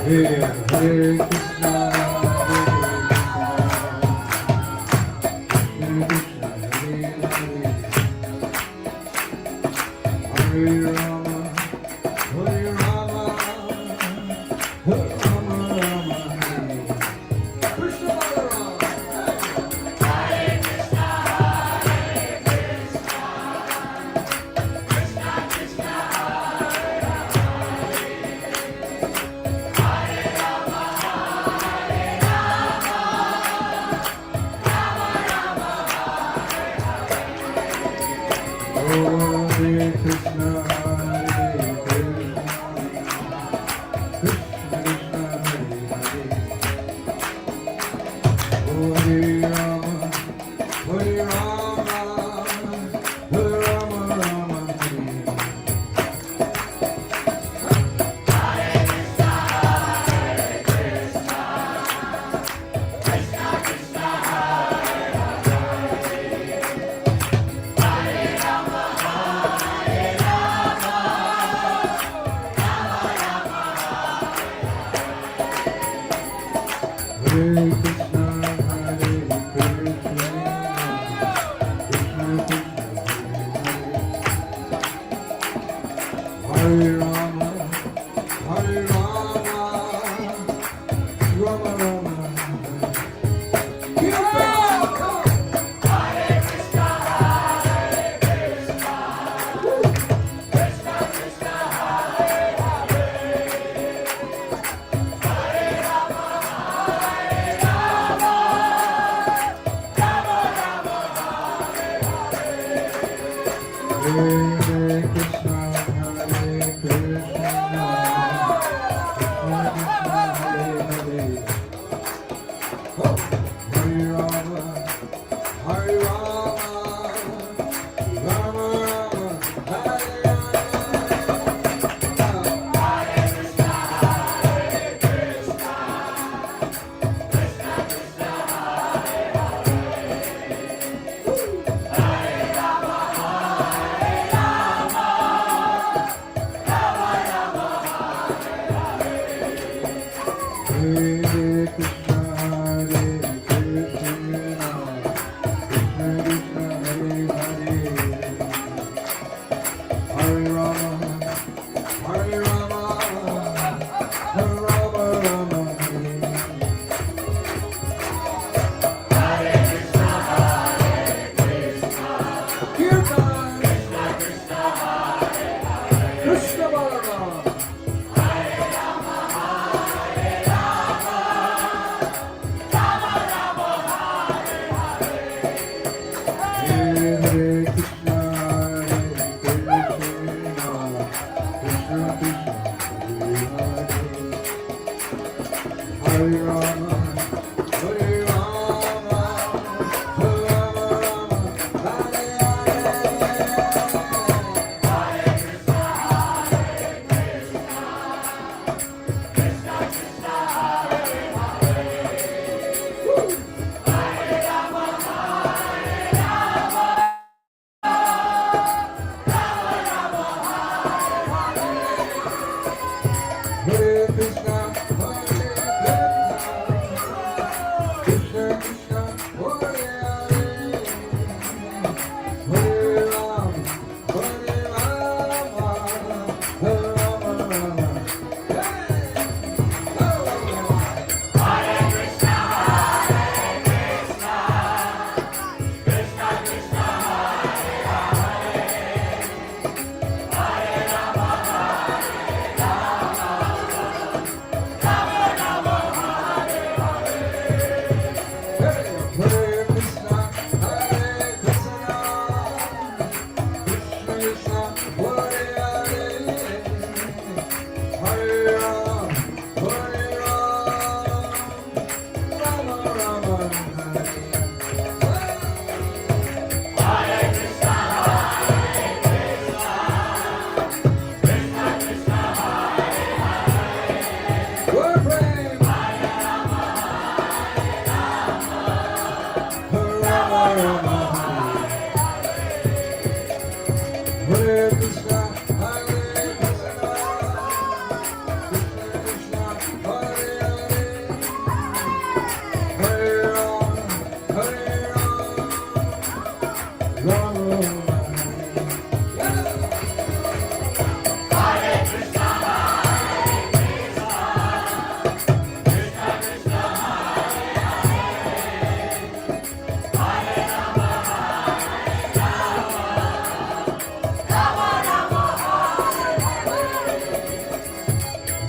Hare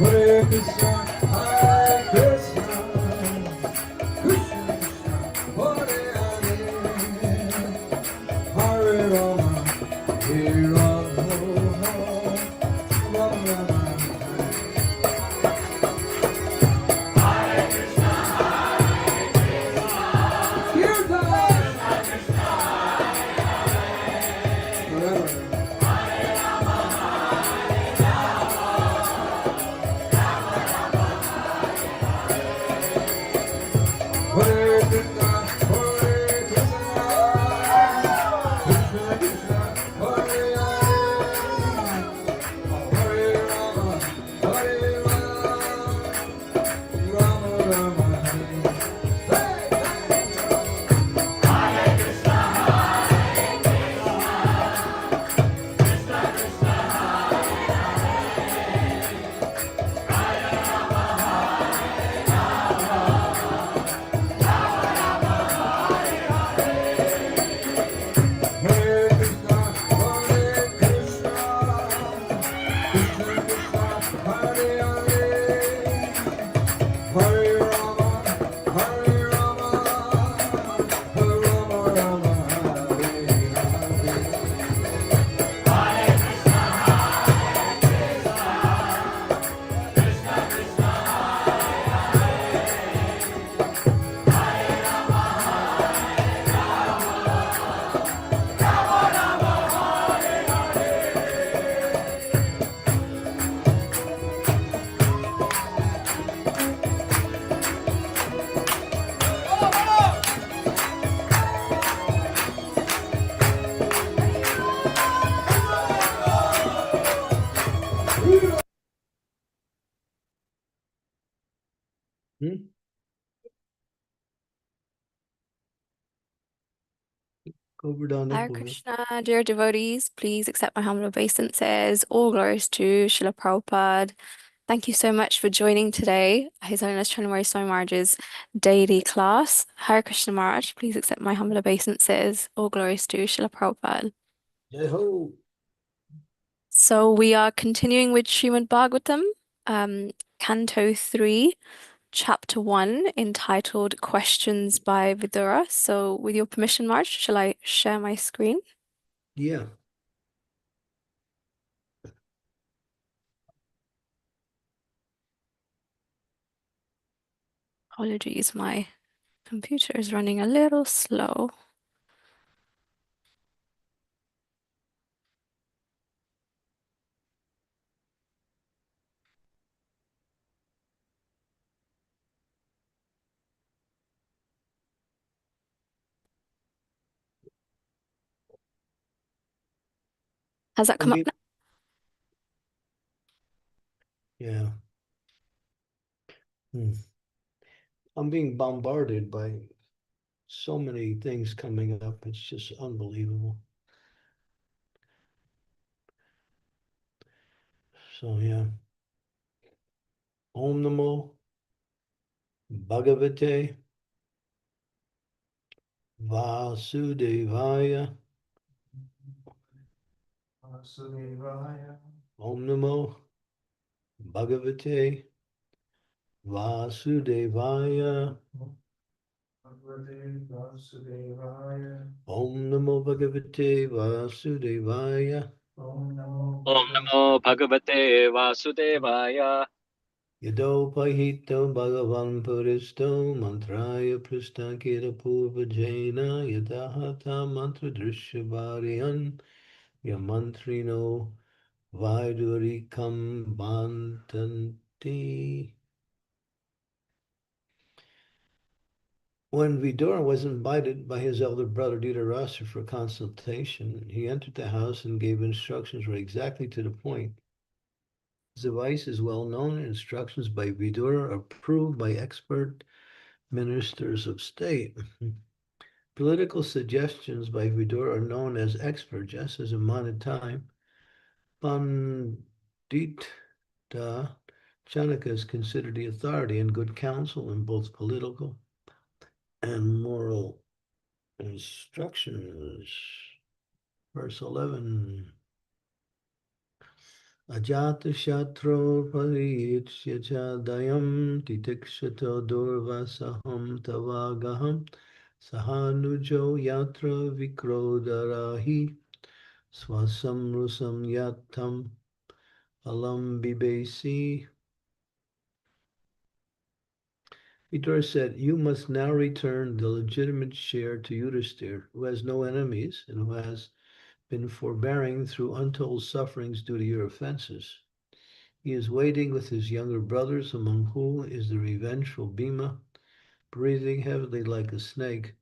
Hare Krishna, Hare Krishna, Krishna Krishna, Hare Hare, Hare Rama, Hare Rama, Rama Rama, Kirtan, forever. Hare Krishna, Hare Krishna, Krishna Krishna, Hare Hare, Hare Rama, Hare Rama, Rama Rama, Hare Krishna, Hare Krishna, Krishna Krishna, Hare Hare, Hare Rama, Hare Rama, Rama Rama, Hare Hare. Hmm? Hare Krishna, dear devotees, please accept my humble obeisances. All glories to Srila Prabhupada. Thank you so much for joining today, His Holiness Candramauli Swami Maharaj's daily class. Hare Krishna Maharaj, please accept my humble obeisances. All glories to Srila Prabhupada. Jai Ho. So we are continuing with Srimad Bhagavatam, Canto 3, Chapter 1, entitled Questions by Vidura. So with your permission, Maharaj, shall I share my screen? Yeah. Apologies, my computer is running a little slow. Has that come up now? Yeah. I'm being bombarded by so many things coming up. It's just unbelievable. So yeah. Om Namo Bhagavate Vasudevaya. Om Namo Bhagavate Vasudevaya. Om Namo Bhagavate Vasudevaya. Om Namo Bhagavate Vasudevaya. Yadopahito Bhagavan Puristo Mantraya Pristakira Purvajena Yadahata Mantra Drishabhariyan Yamantrino Vaidurikam Bantanti. When Vidura was invited by his elder brother Dhritarashtra for consultation, he entered the house and gave instructions were exactly to the point. His advice is well known. Instructions by Vidura are approved by expert ministers of state. Political suggestions by Vidura are known as expert, just as in modern time. Pandita Chanaka is considered the authority and good counsel in both political and moral instructions. Verse 11. Ajata shatro pariyitsya cha dayam titikshata durvasaham tavagaham sahanujo yatra vikrodarahi swasam rusam yatam alam bibesi. Vidura said, "You must now return the legitimate share to Yudhisthira, who has no enemies and who has been forbearing through untold sufferings due to your offenses. He is waiting with his younger brothers, among whom is the revengeful Bhima, breathing heavily like a snake.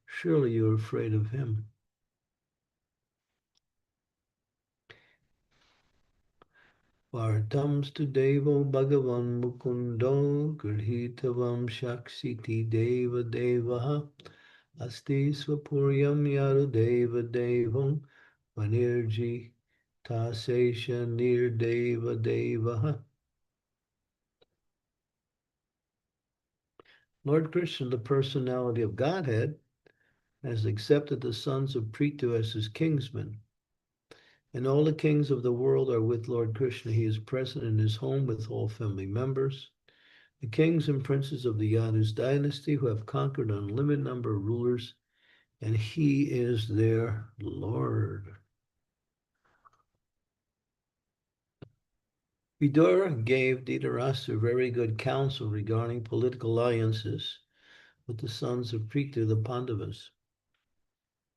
Surely you are afraid of him." Vartamstu devo bhagavan mukundo grhitavam shaksiti deva devaha asti swapuryam yaru deva devam vanirji tasesha nirdeva devaha. Lord Krishna, the personality of Godhead, has accepted the sons of Prithu as his kingsmen. And all the kings of the world are with Lord Krishna. He is present in his home with all family members. The kings and princes of the Yadu's dynasty who have conquered an unlimited number of rulers, and he is their Lord. Vidura gave Dhritarashtra very good counsel regarding political alliances with the sons of Prithu, the Pandavas.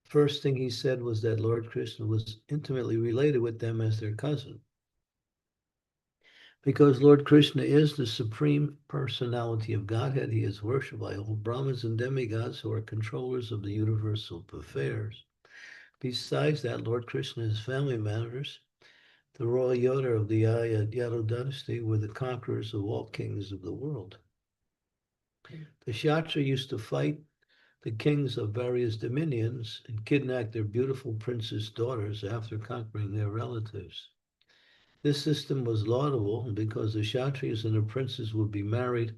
First thing he said was that Lord Krishna was intimately related with them as their cousin. Because Lord Krishna is the supreme personality of Godhead, he is worshipped by all Brahmins and demigods who are controllers of the universal affairs. Besides that, Lord Krishna and his family members, the royal Yoda of the Yadu dynasty, were the conquerors of all kings of the world. The Kshatriya used to fight the kings of various dominions and kidnap their beautiful princess daughters after conquering their relatives. This system was laudable because the Kshatriyas and the princes would be married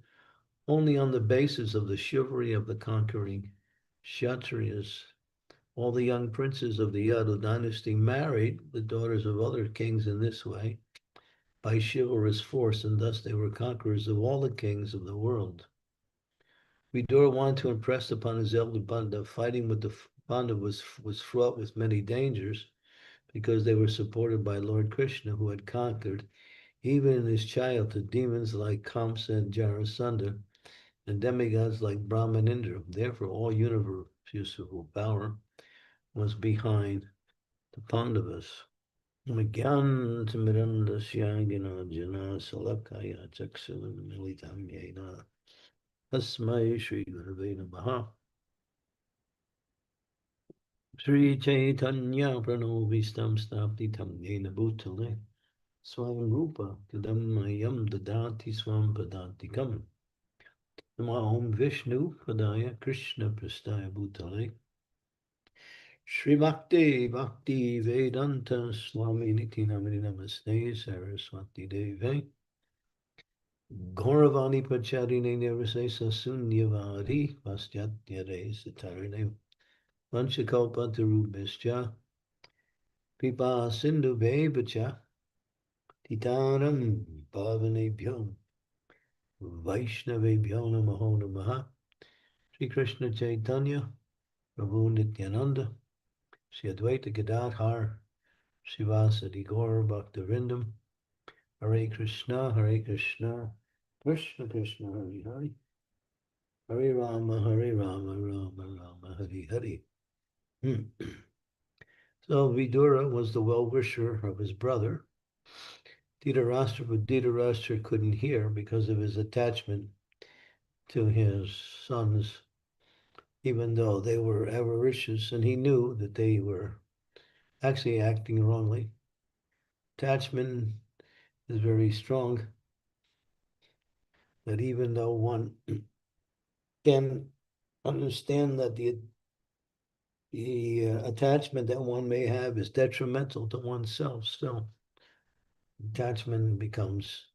only on the basis of the chivalry of the conquering Kshatriyas. All the young princes of the Yadu dynasty married the daughters of other kings in this way by chivalrous force, and thus they were conquerors of all the kings of the world. Vidura wanted to impress upon his elder Banda fighting with the Pandavas was fraught with many dangers because they were supported by Lord Krishna, who had conquered, even in his childhood, demons like Kamsa and Jarasandha and demigods like Brahma and Indra. Therefore, all universal power was behind the Pandavas. Magyan Timirandasya Jana Salakaya Chaksavan Militam Yena Tasmai Shri Gurave Namaha. Sri Chaitanya Pranovistam Stapti Tam Yena Bhutale Swam Rupa Kadammayam Dadati Swam Padantikam. Namo Om Vishnu Padaya Krishna Prastaya Bhutale Shri Bhakti Vedanta Swami Niti Namini Namaste Saraswati Deve Gauravani Pacharine Nirvasesa Sunyavadi Paschatya Satarine Vanchakalpa Tarubhascha Pipa Sindhu Bevacha Titanam Pavanebhyam Vaishnavebhyo Namaho Namaha. Sri Krishna Chaitanya Prabhu Nityananda Sri Advaita Gadadhar Srivasadi Gaur Bhaktivinoda Hare Krishna Krishna Krishna Hare Hare Hare Rama Rama Rama Hare Hare. So Vidura was the well-wisher of his brother Dhritarashtra, but Dhritarashtra couldn't hear because of his attachment to his sons, even though they were avaricious, and he knew that they were actually acting wrongly. Attachment is very strong, that even though one can understand that the attachment that one may have is detrimental to oneself, still attachment becomes,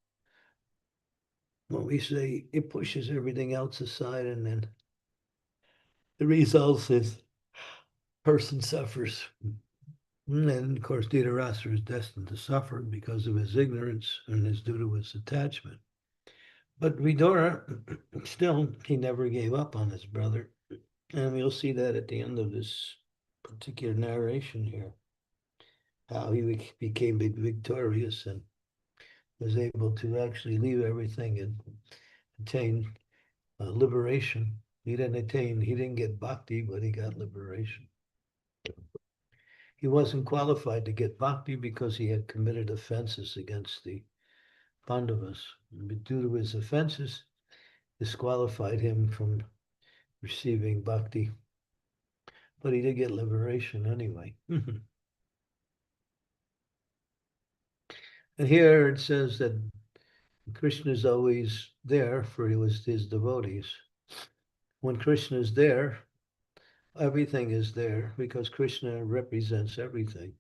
what we say, it pushes everything else aside, and then the result is person suffers. And of course, Dhritarashtra is destined to suffer because of his ignorance and his due to his attachment. But Vidura, still, he never gave up on his brother. And we'll see that at the end of this particular narration here, how he became victorious and was able to actually leave everything and attain liberation. He didn't get bhakti, but he got liberation. He wasn't qualified to get bhakti because he had committed offenses against the Pandavas. But due to his offenses, disqualified him from receiving bhakti. But he did get liberation anyway. And here it says that Krishna is always there for his devotees. When Krishna is there, everything is there because Krishna represents everything.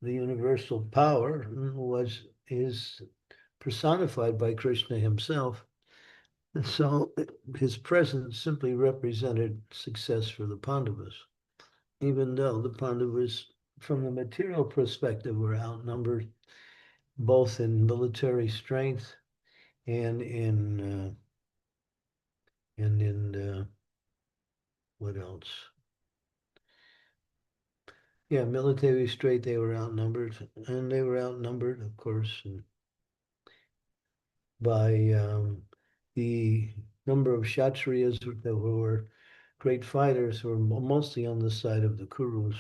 The universal power is personified by Krishna himself. And so his presence simply represented success for the Pandavas, even though the Pandavas, from the material perspective, were outnumbered both in military strength and in what else? Yeah, military strength, they were outnumbered, and they were outnumbered, of course, by the number of Kshatriyas that were great fighters who were mostly on the side of the Kurus,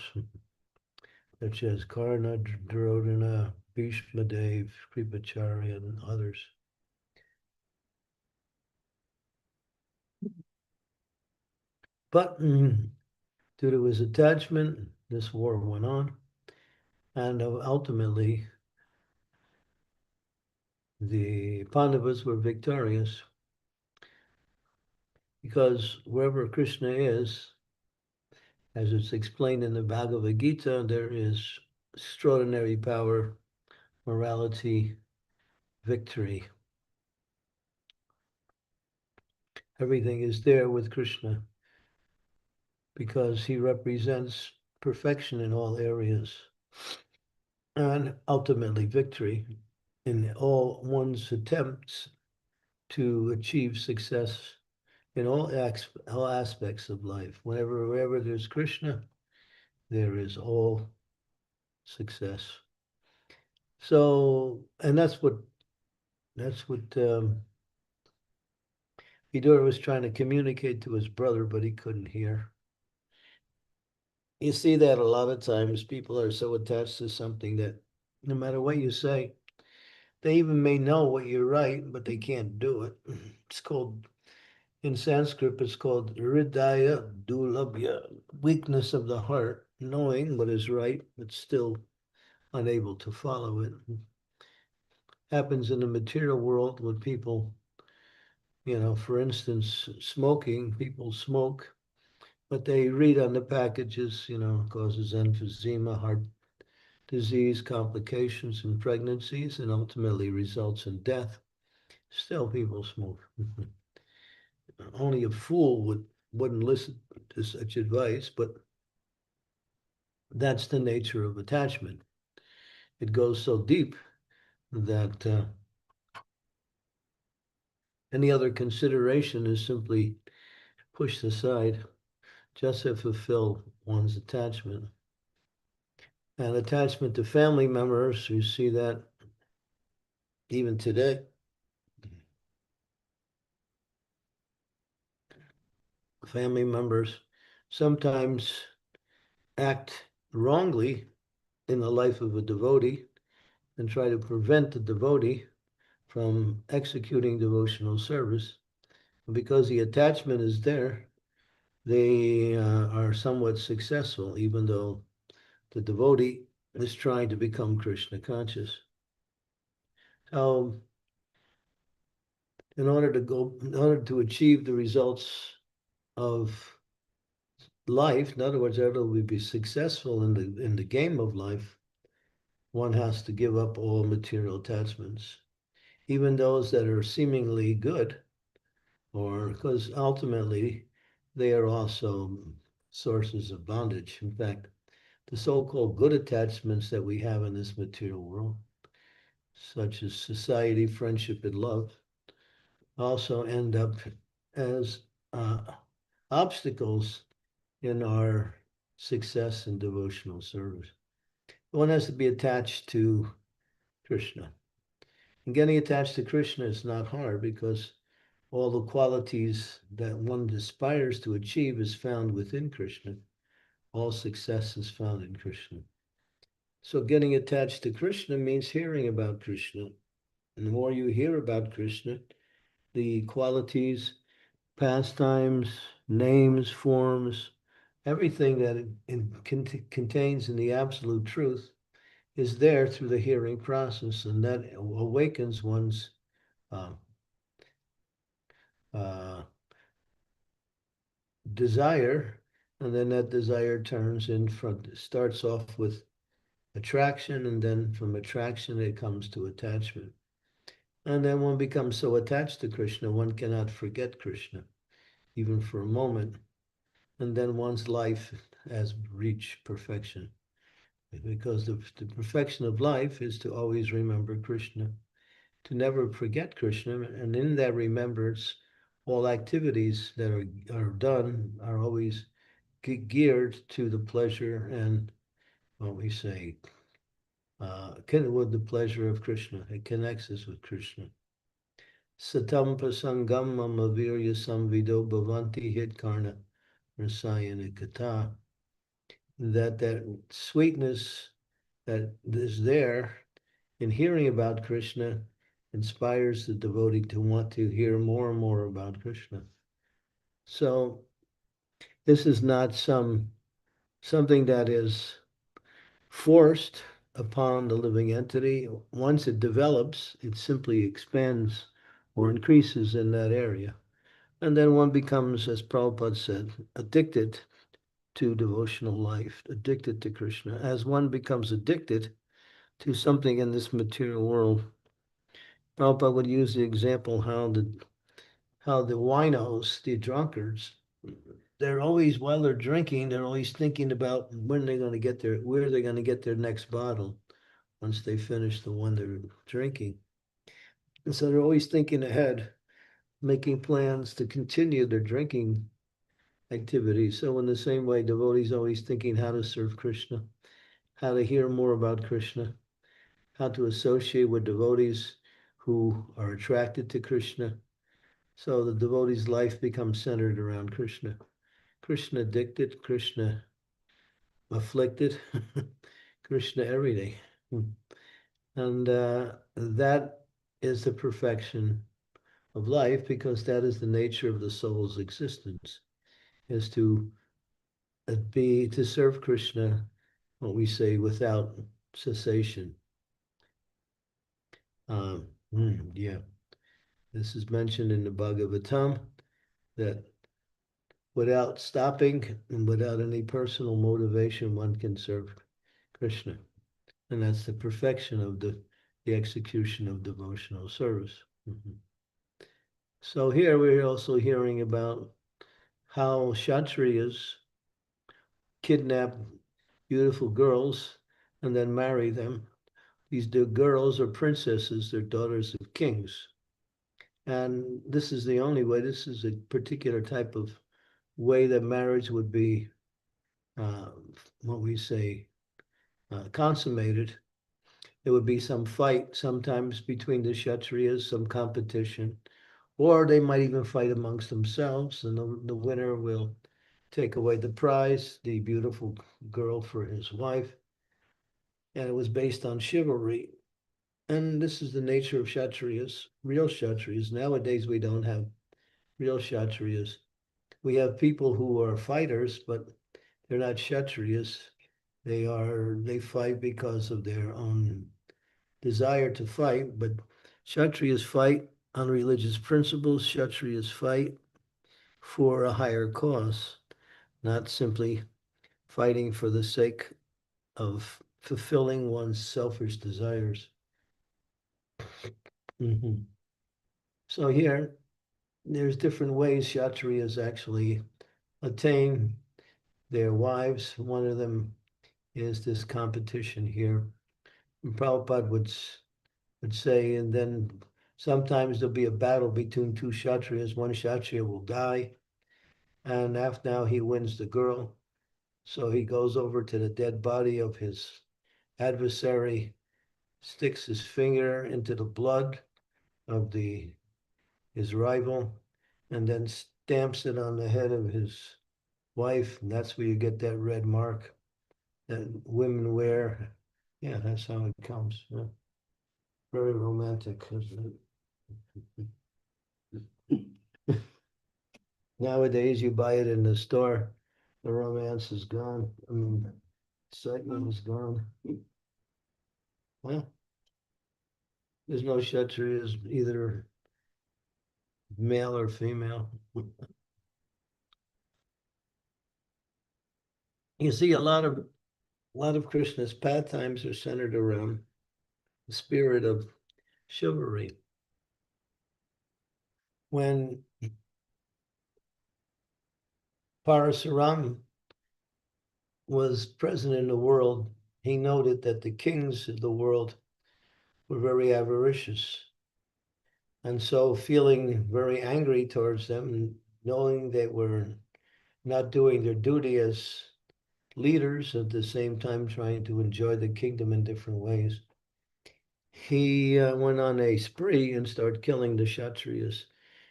such as Karna, Duryodhana, Bhishma Dev, Kripacharya, and others. But due to his attachment, this war went on, and ultimately the Pandavas were victorious because wherever Krishna is, as it's explained in the Bhagavad Gita, there is extraordinary power, morality, victory. Everything is there with Krishna because he represents perfection in all areas and ultimately victory in all one's attempts to achieve success in all aspects of life. Wherever there's Krishna, there is all success. So, and that's what Vidura was trying to communicate to his brother, but he couldn't hear. You see that a lot of times. People are so attached to something that no matter what you say, they even may know what you're right, but they can't do it. It's called, in Sanskrit, it's called hridaya dulabhya, weakness of the heart, knowing what is right, but still unable to follow it. Happens in the material world with people, for instance, smoking. People smoke, but they read on the packages, causes emphysema, heart disease, complications in pregnancies, and ultimately results in death. Still, people smoke. Only a fool wouldn't listen to such advice, but that's the nature of attachment. It goes so deep that any other consideration is simply pushed aside just to fulfill one's attachment. And attachment to family members, you see that even today. Family members sometimes act wrongly in the life of a devotee and try to prevent the devotee from executing devotional service. And because the attachment is there, they are somewhat successful, even though the devotee is trying to become Krishna conscious. So, in order to achieve the results of life, in other words, in order to be successful in the game of life, one has to give up all material attachments, even those that are seemingly good, or because ultimately they are also sources of bondage. In fact, the so-called good attachments that we have in this material world, such as society, friendship, and love, also end up as obstacles in our success in devotional service. One has to be attached to Krishna. And getting attached to Krishna is not hard because all the qualities that one aspires to achieve is found within Krishna. All success is found in Krishna. So getting attached to Krishna means hearing about Krishna. And the more you hear about Krishna, the qualities, pastimes, names, forms, everything that it contains in the absolute truth is there through the hearing process, and that awakens one's uh, uh, desire, and then that desire turns in front, starts off with attraction, and then from attraction it comes to attachment. And then one becomes so attached to Krishna, one cannot forget Krishna, even for a moment. And then one's life has reached perfection. Because the perfection of life is to always remember Krishna, to never forget Krishna. And in that remembrance, all activities that are done are always geared to the pleasure and what we say, with the pleasure of Krishna. It connects us with Krishna. Satam pasangam mamavirya samvido bhavanti hitkarna rasayana kata. That sweetness that is there in hearing about Krishna inspires the devotee to want to hear more and more about Krishna. So this is not something that is forced upon the living entity. Once it develops, it simply expands or increases in that area. And then one becomes, as Prabhupada said, addicted to devotional life, addicted to Krishna. As one becomes addicted to something in this material world, Prabhupada would use the example how the winos, the drunkards, they're always, while they're drinking, they're always thinking about when they're going to get where they're going to get their next bottle once they finish the one they're drinking. And so they're always thinking ahead, making plans to continue their drinking activities. So in the same way, devotees always thinking how to serve Krishna, how to hear more about Krishna, how to associate with devotees who are attracted to Krishna. So the devotee's life becomes centered around Krishna. Krishna addicted, Krishna afflicted, Krishna every day. And that is the perfection of life, because that is the nature of the soul's existence, is to serve Krishna, what we say, without cessation. Yeah, this is mentioned in the Bhagavatam, that without stopping and without any personal motivation, one can serve Krishna. And that's the perfection of the execution of devotional service. So here we're also hearing about how Kshatriyas kidnap beautiful girls and then marry them. These girls are princesses, they're daughters of kings. And this is the only way, this is a particular type of way that marriage would be, what we say, consummated. There would be some fight sometimes between the Kshatriyas, some competition, or they might even fight amongst themselves, and the winner will take away the prize, the beautiful girl for his wife. And it was based on chivalry. And this is the nature of Kshatriyas, real Kshatriyas. Nowadays, we don't have real Kshatriyas. We have people who are fighters, but they're not Kshatriyas. They fight because of their own desire to fight, but Kshatriyas fight on religious principles. Kshatriyas fight for a higher cause, not simply fighting for the sake of fulfilling one's selfish desires. So here, there's different ways Kshatriyas actually attain their wives. One of them is this competition here. And Prabhupada would say, and then sometimes there'll be a battle between two Kshatriyas. One Kshatriya will die, and after now he wins the girl. So he goes over to the dead body of his adversary, sticks his finger into the blood of his rival, and then stamps it on the head of his wife, and that's where you get that red mark that women wear. Yeah, that's how it comes. Yeah. Very romantic, isn't it? Nowadays, you buy it in the store, the romance is gone. I mean, excitement is gone. Well, there's no Kshatriyas, either male or female. You see, a lot of Krishna's pastimes are centered around the spirit of chivalry. When Parasuram was present in the world, he noted that the kings of the world were very avaricious. And so, feeling very angry towards them, knowing they were not doing their duty as leaders, at the same time trying to enjoy the kingdom in different ways, he went on a spree and started killing the Kshatriyas.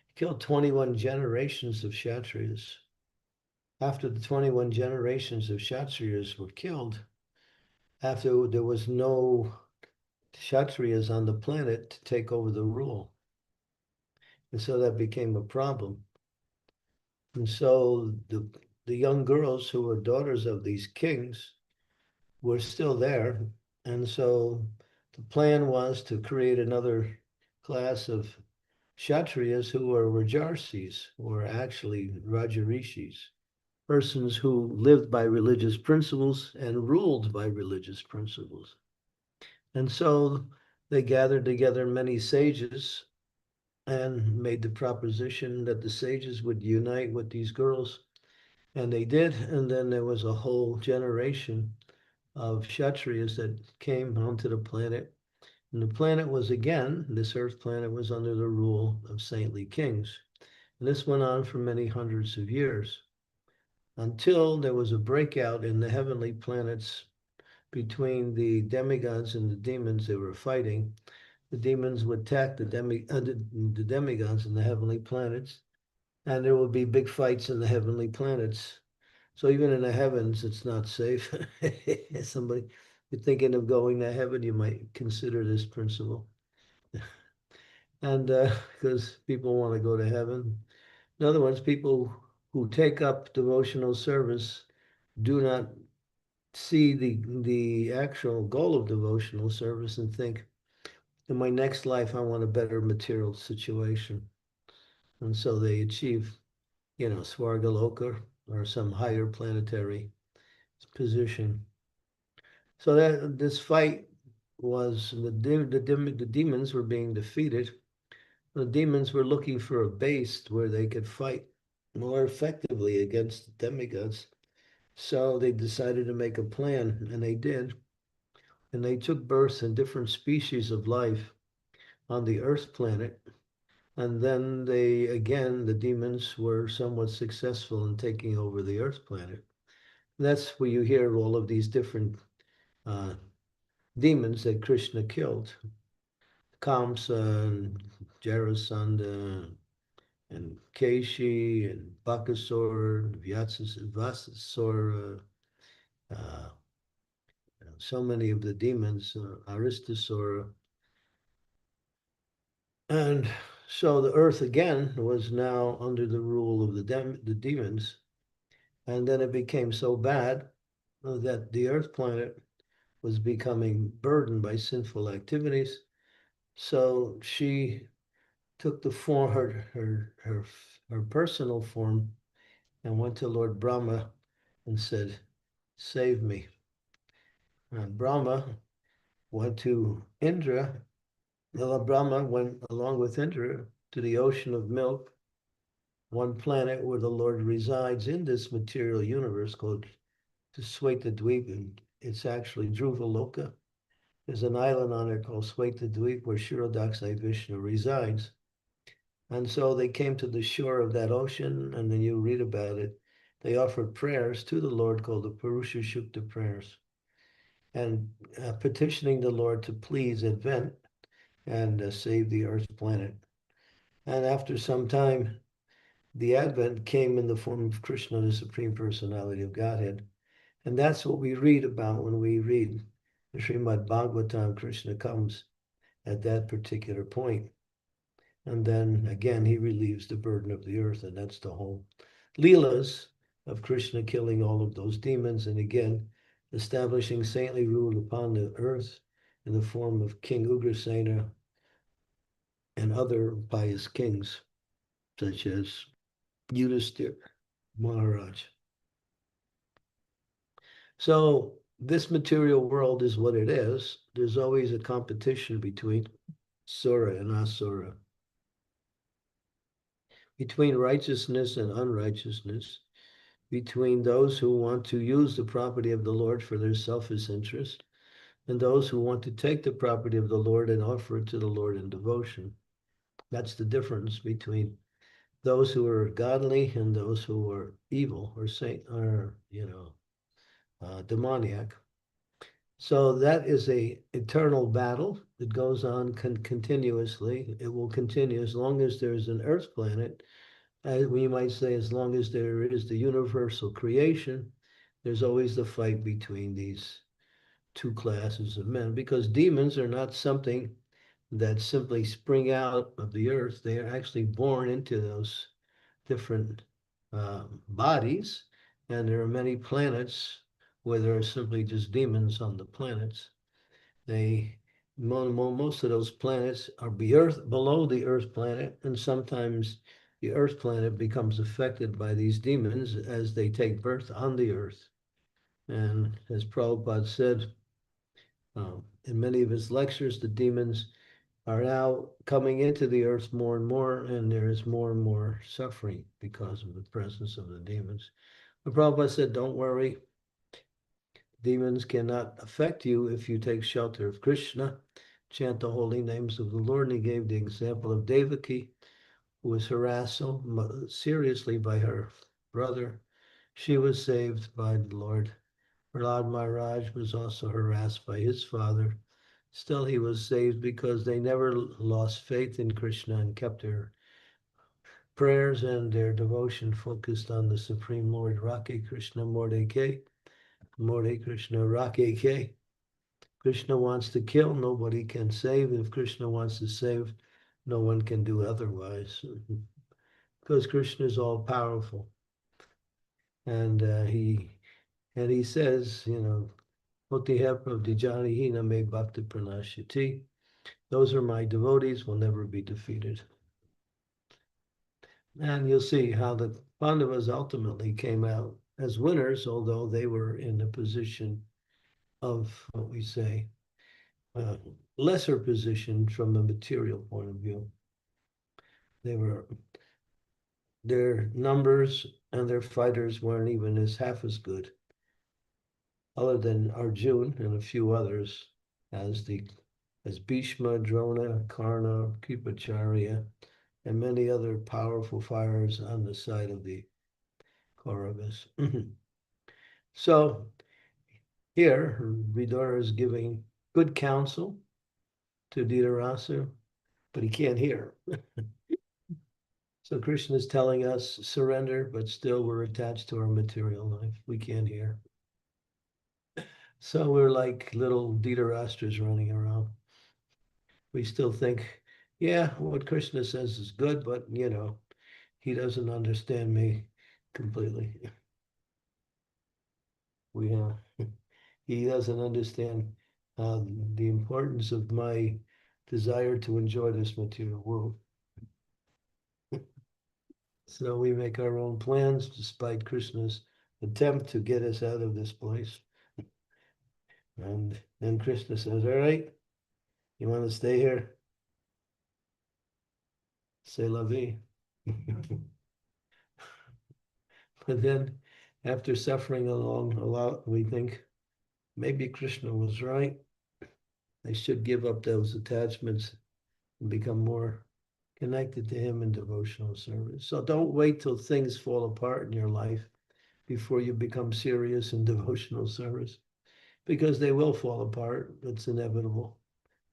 He killed 21 generations of Kshatriyas. After the 21 generations of Kshatriyas were killed, after there was no Kshatriyas on the planet to take over the rule. And so that became a problem. And so the young girls who were daughters of these kings were still there. And so the plan was to create another class of Kshatriyas who were Rajarsis, or actually Rajarishis, persons who lived by religious principles and ruled by religious principles. And so they gathered together many sages and made the proposition that the sages would unite with these girls. And they did. And then there was a whole generation of Kshatriyas that came onto the planet. And the planet was, again, this earth planet was under the rule of saintly kings. And this went on for many hundreds of years until there was a breakout in the heavenly planets between the demigods and the demons. They were fighting. The demons would attack the demigods in the heavenly planets, and there would be big fights in the heavenly planets. So even in the heavens, it's not safe. Somebody, you're thinking of going to heaven, you might consider this principle. And because people want to go to heaven. In other words, people who take up devotional service do not see the actual goal of devotional service and think, in my next life, I want a better material situation. And so they achieve, Svargaloka or some higher planetary position. So that this fight was, the demons were being defeated. The demons were looking for a base where they could fight more effectively against the demigods. So they decided to make a plan, and they did. And they took birth in different species of life on the Earth planet. And then the demons were somewhat successful in taking over the Earth planet. That's where you hear all of these different demons that Krishna killed. Kamsa and Jarasandha and Keshi and Bakasura, Vyasasura, so many of the demons, Aristasura. And so the earth again was now under the rule of the demons. And then it became so bad that the earth planet was becoming burdened by sinful activities. So she took the form, her personal form, and went to Lord Brahma and said, "Save me." And Brahma went to Indra. Lord Brahma went along with Indra to the ocean of milk, one planet where the Lord resides in this material universe called Sweta Dweep it's actually Dhruvaloka. There's an island on it called Dweep where Kshirodaksai Vishnu resides. And so they came to the shore of that ocean, and then you read about it. They offered prayers to the Lord called the Purusha Shukta prayers, and petitioning the Lord to please advent and save the Earth planet. And after some time, the advent came in the form of Krishna, the Supreme Personality of Godhead. And that's what we read about when we read the Srimad Bhagavatam. Krishna comes at that particular point. And then again, he relieves the burden of the earth, and that's the whole Leelas of Krishna killing all of those demons, and again, establishing saintly rule upon the earth in the form of King Ugrasena and other pious kings, such as Yudhisthira Maharaj. So this material world is what it is. There's always a competition between Sura and Asura, between righteousness and unrighteousness, between those who want to use the property of the Lord for their selfish interest and those who want to take the property of the Lord and offer it to the Lord in devotion. That's the difference between those who are godly and those who are evil or demoniac. So that is a eternal battle that goes on continuously. It will continue as long as there's an Earth planet. We might say, as long as there is the universal creation, there's always the fight between these two classes of men, because demons are not something that simply spring out of the earth. They are actually born into those different bodies, and there are many planets where there are simply just demons on the planets. Most of those planets are below the Earth planet, and sometimes the Earth planet becomes affected by these demons as they take birth on the Earth. And as Prabhupada said in many of his lectures, the demons are now coming into the Earth more and more, and there is more and more suffering because of the presence of the demons. But Prabhupada said, don't worry. Demons cannot affect you if you take shelter of Krishna, chant the holy names of the Lord. And he gave the example of Devaki, who was harassed so seriously by her brother. She was saved by the Lord. Prahlad Maharaj was also harassed by his father. Still, he was saved because they never lost faith in Krishna and kept their prayers and their devotion focused on the Supreme Lord. Rake Krishna Mordeke. More Krishna Rakeke. Krishna wants to kill, nobody can save. If Krishna wants to save, no one can do otherwise. Because Krishna is all powerful. And he says, Otihepra me bhakti pranashiti. Those are my devotees, will never be defeated. And you'll see how the Pandavas ultimately came out as winners, although they were in a position of what we say, lesser position from a material point of view. Their numbers and their fighters weren't even half as good, other than Arjun and a few others, as Bhishma, Drona, Karna, Kripacharya, and many other powerful fighters on the side of the Kauravas. So here, Vidura is giving good counsel to Dhritarashtra, but he can't hear. So Krishna is telling us surrender, but still we're attached to our material life. We can't hear. So we're like little Dhritarashtras running around. We still think, yeah, what Krishna says is good, but he doesn't understand me completely. He doesn't understand the importance of my desire to enjoy this material world. So we make our own plans despite Krishna's attempt to get us out of this place. And then Krishna says, all right, you want to stay here? C'est la vie. But then after suffering along a lot, we think, maybe Krishna was right. They should give up those attachments and become more connected to him in devotional service. So don't wait till things fall apart in your life before you become serious in devotional service, because they will fall apart. It's inevitable.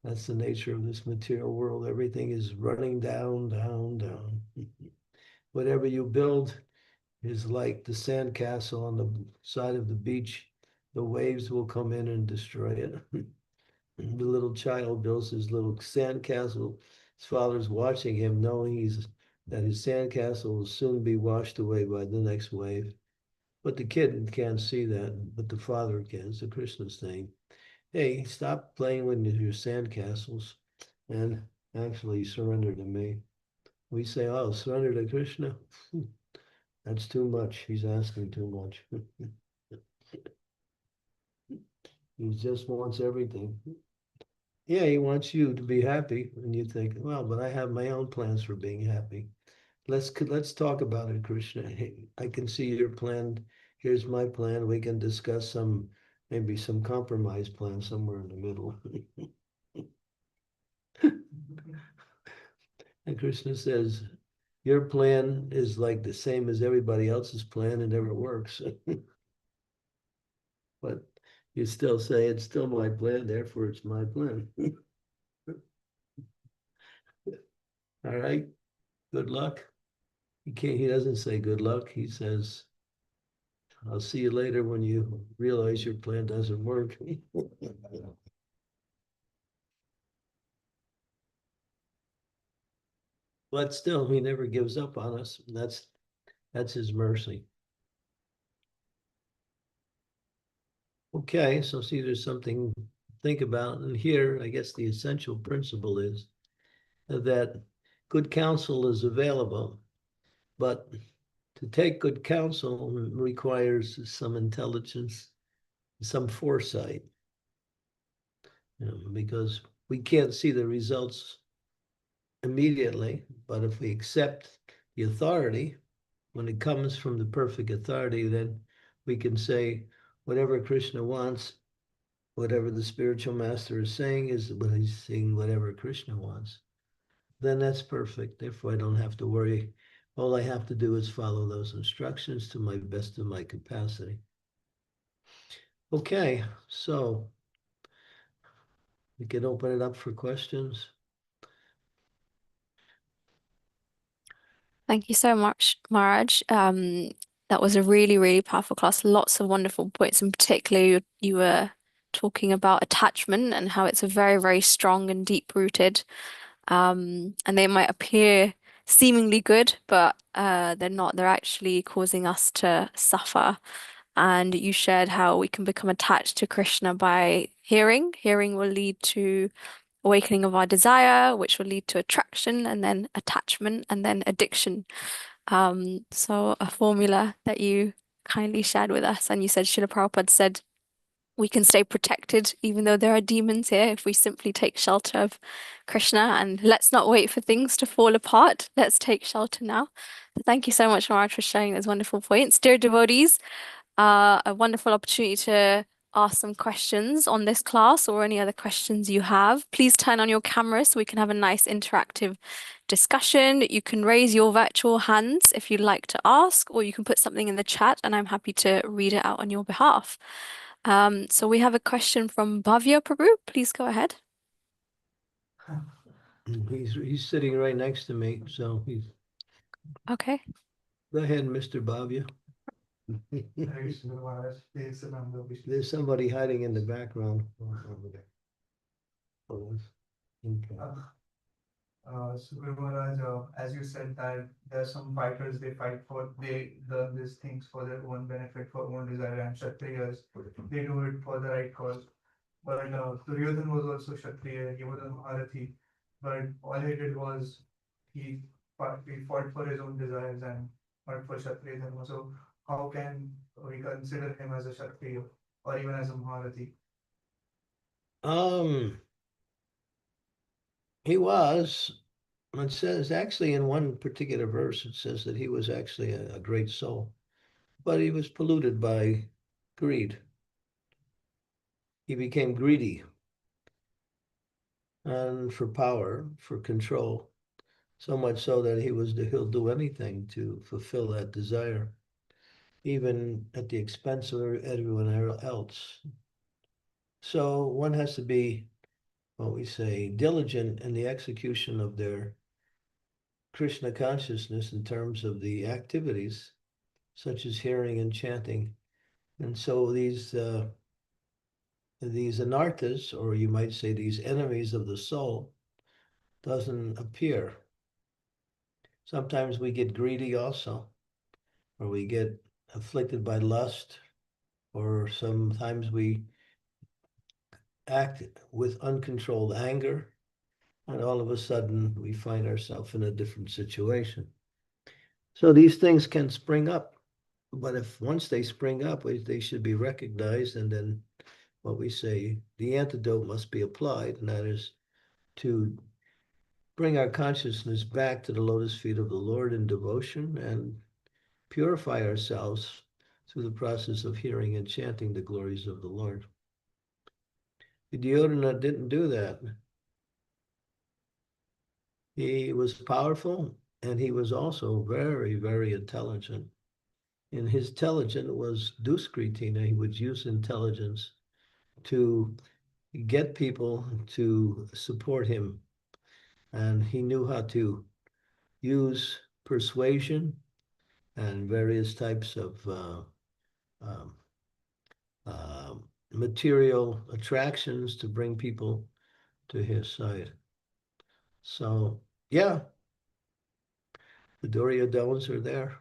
That's the nature of this material world. Everything is running down, down, down. Whatever you build is like the sand castle on the side of the beach. The waves will come in and destroy it. The little child builds his little sand castle. His father's watching him, knowing that his sand castle will soon be washed away by the next wave. But the kid can't see that, but the father can. So Krishna's saying, hey, stop playing with your sand castles and actually surrender to me. We say, oh, surrender to Krishna? That's too much. He's asking too much. He just wants everything. Yeah, he wants you to be happy. And you think, well, but I have my own plans for being happy. Let's talk about it, Krishna. Hey, I can see your plan. Here's my plan. We can discuss maybe some compromise plan somewhere in the middle. And Krishna says, your plan is like the same as everybody else's plan. It never works. But you still say it's still my plan, therefore it's my plan. All right. Good luck. He doesn't say good luck. He says, I'll see you later when you realize your plan doesn't work. But still, he never gives up on us. That's his mercy. Okay, so see, there's something to think about. And here, I guess the essential principle is that good counsel is available, but to take good counsel requires some intelligence, some foresight, because we can't see the results immediately, but if we accept the authority, when it comes from the perfect authority, then we can say whatever Krishna wants, whatever the spiritual master is saying is what he's saying, whatever Krishna wants. Then that's perfect. Therefore, I don't have to worry. All I have to do is follow those instructions to my best of my capacity. Okay, so we can open it up for questions. Thank you so much, Maharaj. That was a really, really powerful class. Lots of wonderful points. In particular, you were talking about attachment and how it's a very, very strong and deep-rooted. And they might appear seemingly good, but they're not. They're actually causing us to suffer. And you shared how we can become attached to Krishna by hearing. Hearing will lead to awakening of our desire, which will lead to attraction and then attachment and then addiction. So a formula that you kindly shared with us, and you said Srila Prabhupada said we can stay protected even though there are demons here if we simply take shelter of Krishna, and let's not wait for things to fall apart. Let's take shelter now. So thank you so much, Maharaj, for sharing those wonderful points. Dear devotees, a wonderful opportunity to ask some questions on this class or any other questions you have. Please turn on your camera so we can have a nice interactive discussion. You can raise your virtual hands if you'd like to ask, or you can put something in the chat and I'm happy to read it out on your behalf. So we have a question from Bhavya Prabhu. Please go ahead. He's sitting right next to me, so he's. Okay. Go ahead, Mr. Bhavya. There's somebody hiding in the background over there. Okay. So Guru Maharaj, as you said that there are some fighters, they learn these things for their own benefit, for own desire, and Kshatriyas, they do it for the right cause. But Duryodhan was also Kshatriya, he was a Maharathi, but all he did was he fought for his own desires and not for Kshatriya Dharma. So how can we consider him as a Kshatriya or even as a Maharathi? He was. It says actually in one particular verse, it says that he was actually a great soul, but he was polluted by greed. he became greedy and for power, for control, so much so that he'll do anything to fulfill that desire, even at the expense of everyone else. So one has to be, what we say, diligent in the execution of their Krishna consciousness in terms of the activities, such as hearing and chanting. And so these anarthas, or you might say these enemies of the soul, doesn't appear. Sometimes we get greedy also, or we get afflicted by lust, or sometimes we act with uncontrolled anger, and all of a sudden we find ourselves in a different situation. So these things can spring up, but if once they spring up, they should be recognized, and then what we say, the antidote must be applied, and that is to bring our consciousness back to the lotus feet of the Lord in devotion and purify ourselves through the process of hearing and chanting the glories of the Lord. Duryodhana didn't do that. He was powerful, and he was also very, very intelligent. And his intelligence was duskritina. He would use intelligence to get people to support him. And he knew how to use persuasion and various types of um, uh, material attractions to bring people to his side. So, yeah, the Duryodanas are there.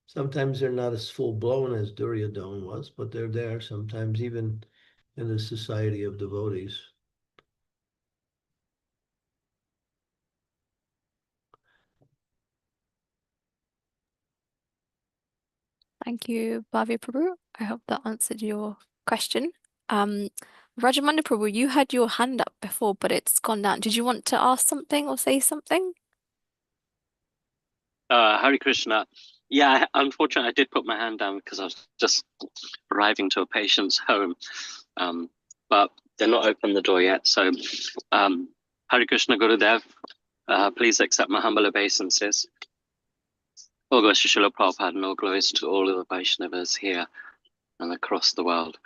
Sometimes they're not as full-blown as Duryodhana was, but they're there sometimes, even in the society of devotees. Thank you, Bhavya Prabhu. I hope that answered your question. Rajamanda Prabhu, you had your hand up before, but it's gone down. Did you want to ask something or say something? Hare Krishna. Yeah, unfortunately, I did put my hand down because I was just arriving to a patient's home, but they're not opened the door yet. So, Hare Krishna Gurudev, please accept my humble obeisances. All glories to Srila Prabhupada and all glories to all of the Vaishnavas here and across the world.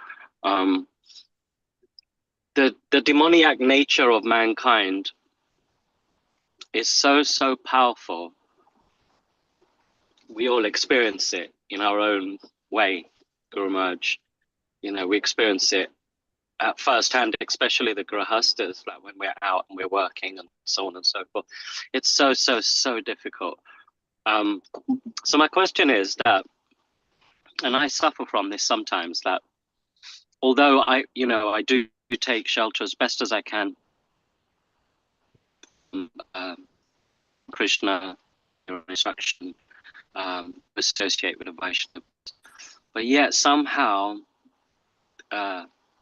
The demoniac nature of mankind is so powerful. We all experience it in our own way, Guru Maharaj. You know, we experience it at first hand, especially the grahastas, like when we're out and we're working and so on and so forth. It's so difficult. So my question is that, and I suffer from this sometimes, that although I do take shelter as best as I can, Krishna instruction, associate with a Vaishnava, but yet somehow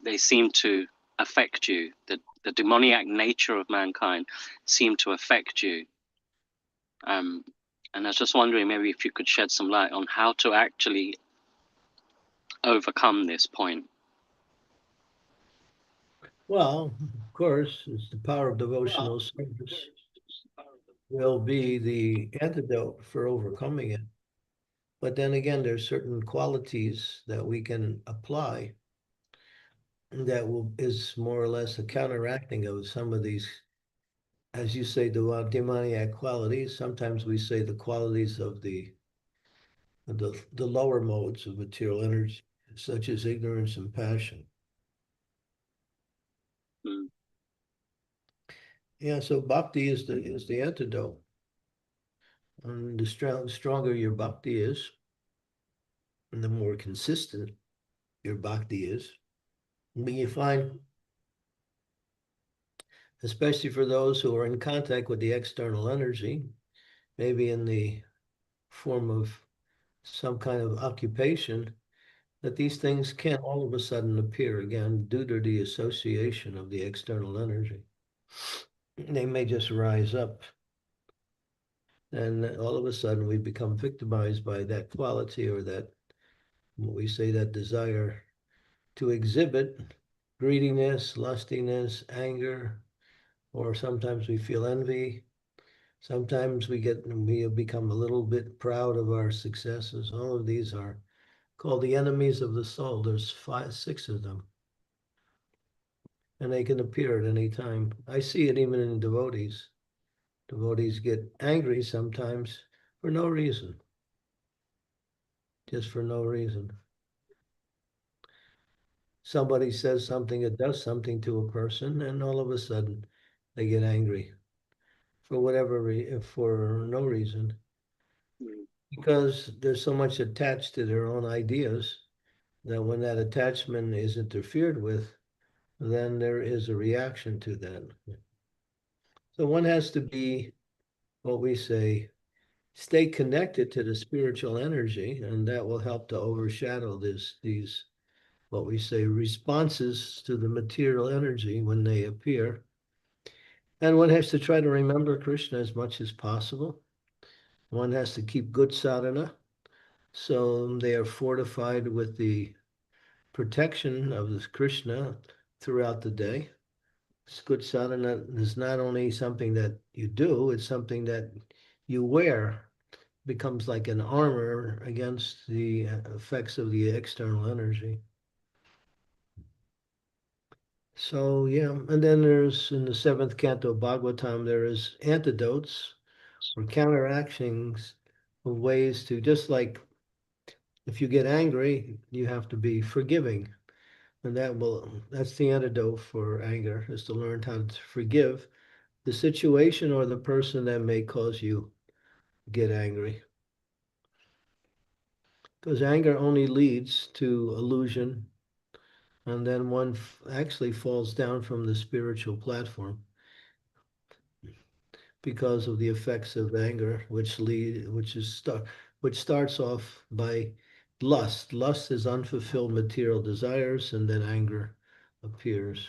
they seem to affect you. The demoniac nature of mankind seem to affect you. And I was just wondering, maybe if you could shed some light on how to actually overcome this point. Well, of course, it's the power of devotional service will be the antidote for overcoming it. But then again, there's certain qualities that we can apply that is more or less a counteracting of some of these, as you say, the demoniac qualities. Sometimes we say the qualities of the lower modes of material energy, such as ignorance and passion. Mm. Yeah, so bhakti is the antidote. And the stronger your bhakti is, and the more consistent your bhakti is, when you find, especially for those who are in contact with the external energy, maybe in the form of some kind of occupation, that these things can all of a sudden appear again due to the association of the external energy. They may just rise up. And all of a sudden we become victimized by that quality, or that, what we say, that desire to exhibit greediness, lustiness, anger, or sometimes we feel envy. Sometimes we become a little bit proud of our successes. All of these are called the enemies of the soul. There's 6 of them. And they can appear at any time. I see it even in devotees. Devotees get angry sometimes for no reason. Just for no reason. Somebody says something or does something to a person, and all of a sudden they get angry for for no reason. Because there's so much attached to their own ideas that when that attachment is interfered with, then there is a reaction to that. So one has to be, what we say, stay connected to the spiritual energy, and that will help to overshadow these, what we say, responses to the material energy when they appear. And one has to try to remember Krishna as much as possible. One has to keep good sadhana, so they are fortified with the protection of this Krishna throughout the day. Good sadhana is not only something that you do, it's something that you wear. Becomes like an armor against the effects of the external energy. So yeah, and then there's in the 7th canto of Bhagavatam, there is antidotes or counteractions of ways to, just like if you get angry, you have to be forgiving. And that's the antidote for anger, is to learn how to forgive the situation or the person that may cause you to get angry. Because anger only leads to illusion, and then one actually falls down from the spiritual platform because of the effects of anger, which starts off by lust. Lust is unfulfilled material desires, and then anger appears.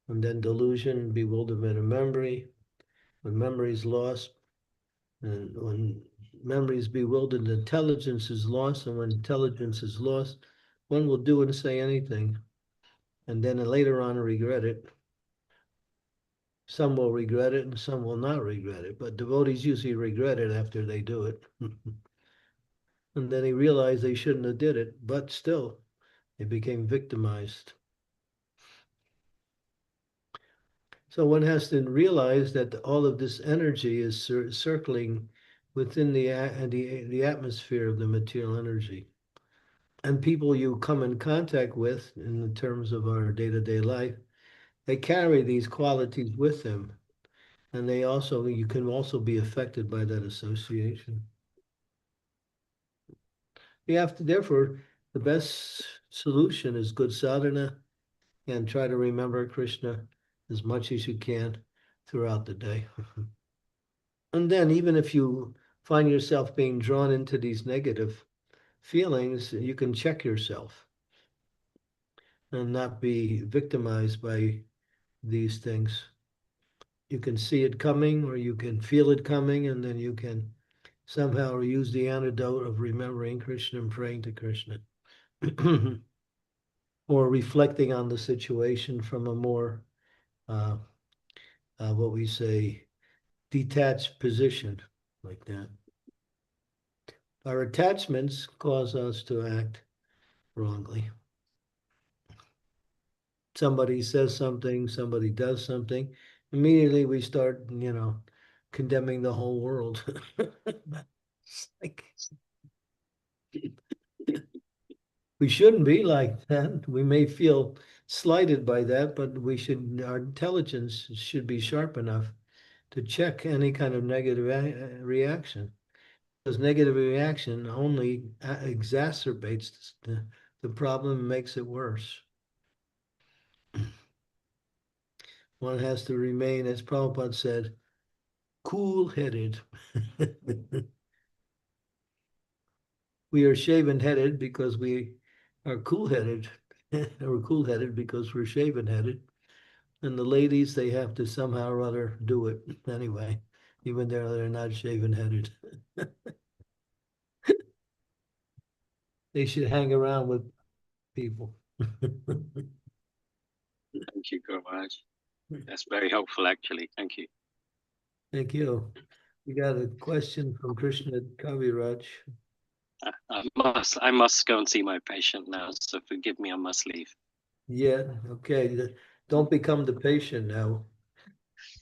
And then delusion, bewilderment of memory. When memory is lost, and when memory is bewildered, intelligence is lost, and when intelligence is lost, one will do and say anything, and then later on regret it. Some will regret it and some will not regret it, but devotees usually regret it after they do it. And then they realize they shouldn't have did it, but still, they became victimized. So one has to realize that all of this energy is circling within the atmosphere of the material energy. And people you come in contact with in the terms of our day-to-day life, they carry these qualities with them. And you can also be affected by that association. Therefore, the best solution is good sadhana, and try to remember Krishna as much as you can throughout the day. And then even if you find yourself being drawn into these negative feelings, you can check yourself and not be victimized by these things. You can see it coming or you can feel it coming, and then you can somehow use the antidote of remembering Krishna and praying to Krishna. Or reflecting on the situation from a more, what we say, detached position, like that. Our attachments cause us to act wrongly. Somebody says something, somebody does something, immediately we start, condemning the whole world. It's like, we shouldn't be like that. We may feel slighted by that, but our intelligence should be sharp enough to check any kind of negative reaction. Because negative reaction only exacerbates the problem and makes it worse. One has to remain, as Prabhupada said, cool-headed. We are shaven-headed because we are cool-headed. We're cool-headed because we're shaven-headed. And the ladies, they have to somehow or other do it anyway, even though they're not shaven-headed. They should hang around with people. Thank you, Guru Maharaj. That's very helpful, actually. Thank you. Thank you. We got a question from Krishna Kaviraj. I must go and see my patient now, so forgive me, I must leave. Yeah, okay. Don't become the patient now.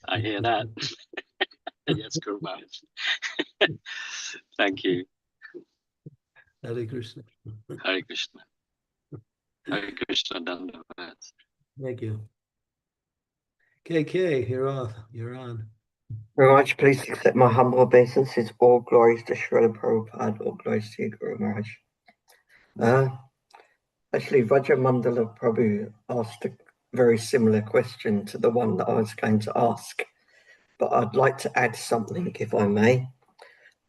I hear that. Yes, Guru Maharaj. Thank you. Hare Krishna. Hare Krishna. Hare Krishna Dandavat. Thank you. KK, you're off. You're on. Maharaj, please accept my humble obeisances. All glories to Srila Prabhupada, all glories to you, Guru Maharaj. Actually, Vajramandala Prabhu asked a very similar question to the one that I was going to ask, but I'd like to add something, if I may.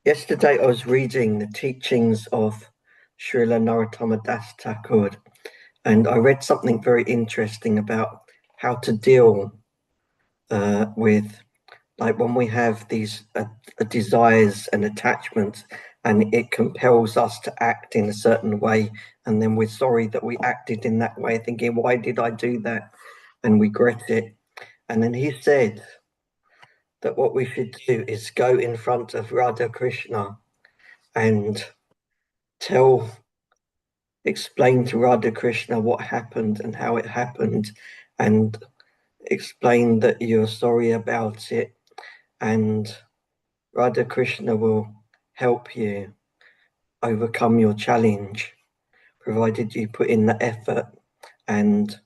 Yesterday, I was reading the teachings of Srila Narottama Das Thakur, and I read something very interesting about how to deal with, like, when we have these desires and attachments, and it compels us to act in a certain way, and then we're sorry that we acted in that way, thinking, why did I do that? And regret it. And then he said that what we should do is go in front of Radha Krishna and explain to Radha Krishna what happened and how it happened, and explain that you're sorry about it, and Radha Krishna will help you overcome your challenge, provided you put in the effort and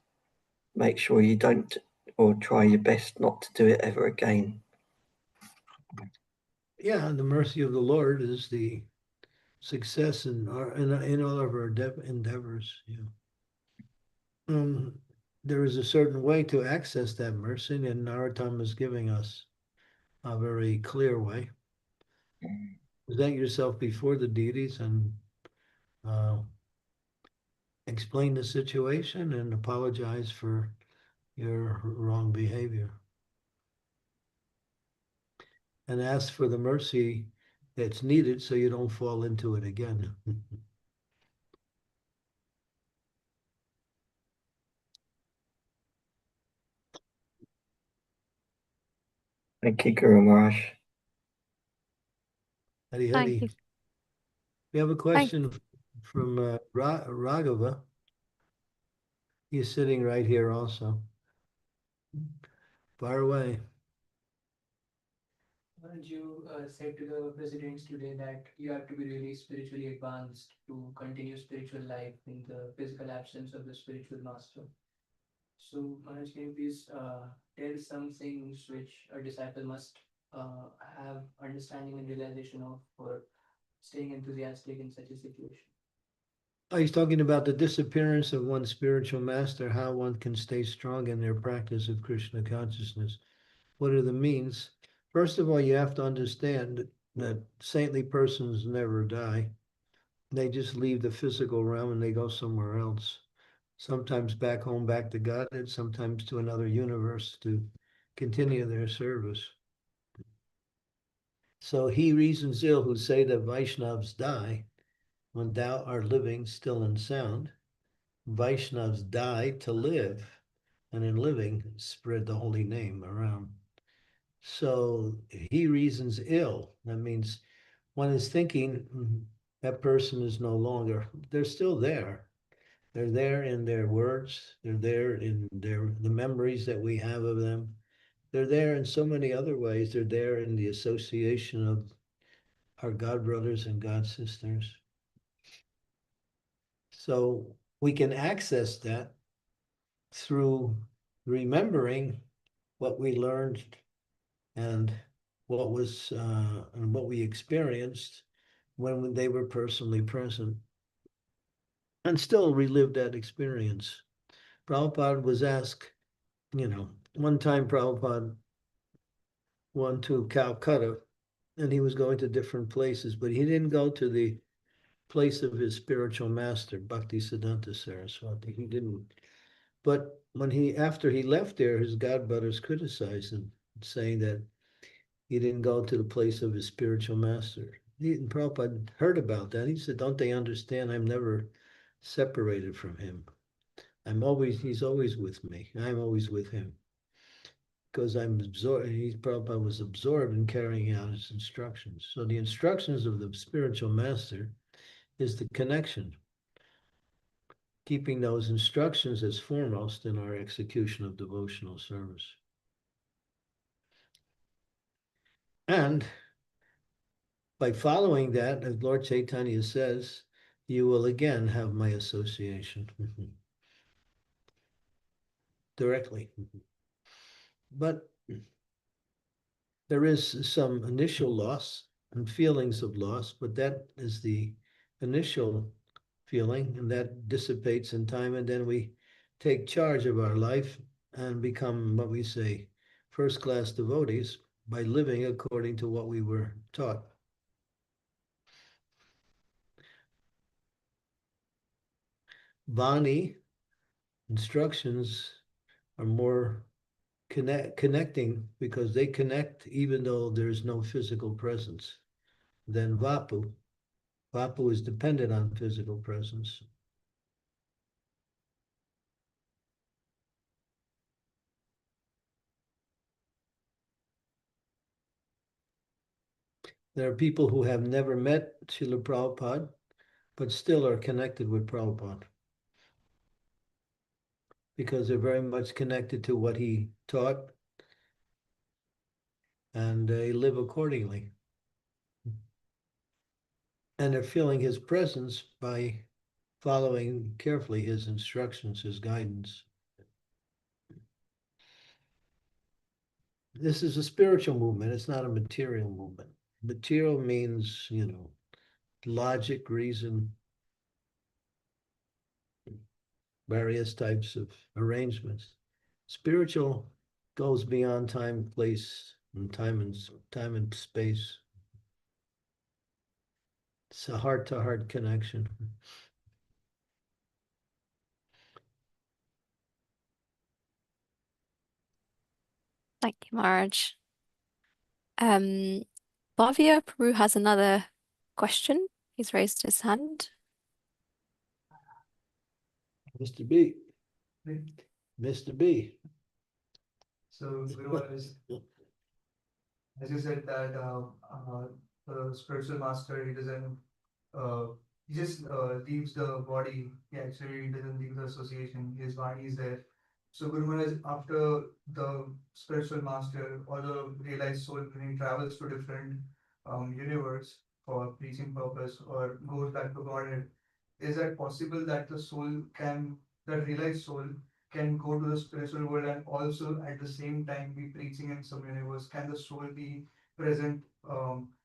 make sure you don't, or try your best not to do it ever again. Yeah, and the mercy of the Lord is the success in all of our endeavors. Yeah. There is a certain way to access that mercy, and Narottam is giving us a very clear way. Present yourself before the deities and explain the situation and apologize for your wrong behavior. And ask for the mercy that's needed so you don't fall into it again. Thank you, Guru Maharaj. Hari Thank Hari. you. We have a question from Raghava. He's sitting right here also. Far away. You said to the presidents today that you have to be really spiritually advanced to continue spiritual life in the physical absence of the spiritual master. So, Maharaj, can you please tell some things which a disciple must have understanding and realization of for staying enthusiastic in such a situation? Oh, he's talking about the disappearance of one's spiritual master, how one can stay strong in their practice of Krishna consciousness. What are the means? First of all, you have to understand that saintly persons never die. They just leave the physical realm and they go somewhere else. Sometimes back home, back to Godhead, sometimes to another universe to continue their service. So he reasons ill who say that Vaishnavas die when thou art living still and sound. Vaishnavas die to live, and in living spread the holy name around. So he reasons ill. That means one is thinking that person is no longer, they're still there. They're there in their words. They're there in the memories that we have of them. They're there in so many other ways. They're there in the association of our God brothers and God sisters. So we can access that through remembering what we learned and what was and what we experienced when they were personally present, and still relive that experience. Prabhupada was asked, one time Prabhupada went to Calcutta, and he was going to different places, but he didn't go to the place of his spiritual master, Bhaktisiddhanta Saraswati. He didn't. But after he left there, his godbrothers criticized him, saying that he didn't go to the place of his spiritual master. Prabhupada heard about that. He said, don't they understand I'm never separated from him? he's always with me. I'm always with him. Because I'm absorbed, Prabhupada was absorbed in carrying out his instructions. So the instructions of the spiritual master is the connection, keeping those instructions as foremost in our execution of devotional service. And by following that, as Lord Chaitanya says, you will again have my association directly. But there is some initial loss and feelings of loss, but that is the initial feeling, and that dissipates in time, and then we take charge of our life and become what we say first-class devotees by living according to what we were taught. Vani instructions are more connecting because they connect even though there's no physical presence. Then Vapu is dependent on physical presence. There are people who have never met Srila Prabhupada, but still are connected with Prabhupada because they're very much connected to what he taught and they live accordingly. And they're feeling his presence by following carefully his instructions, his guidance. This is a spiritual movement. It's not a material movement. Material means, logic, reason, various types of arrangements. Spiritual goes beyond time, place, and time and space. It's a heart-to-heart connection. Thank you, Maharaj. Bhavya Prabhu has another question. He's raised his hand. Mr. B. Mr. B. So, Guru, as you said that the spiritual master, uh, he just leaves the body. He actually doesn't leave the association. His body is there. So Guru Maharaj, after the spiritual master or the realized soul, when he travels to different universe for preaching purpose or goes back to Godhead, is that possible that that realized soul can go to the spiritual world and also at the same time be preaching in some universe? Can the soul be present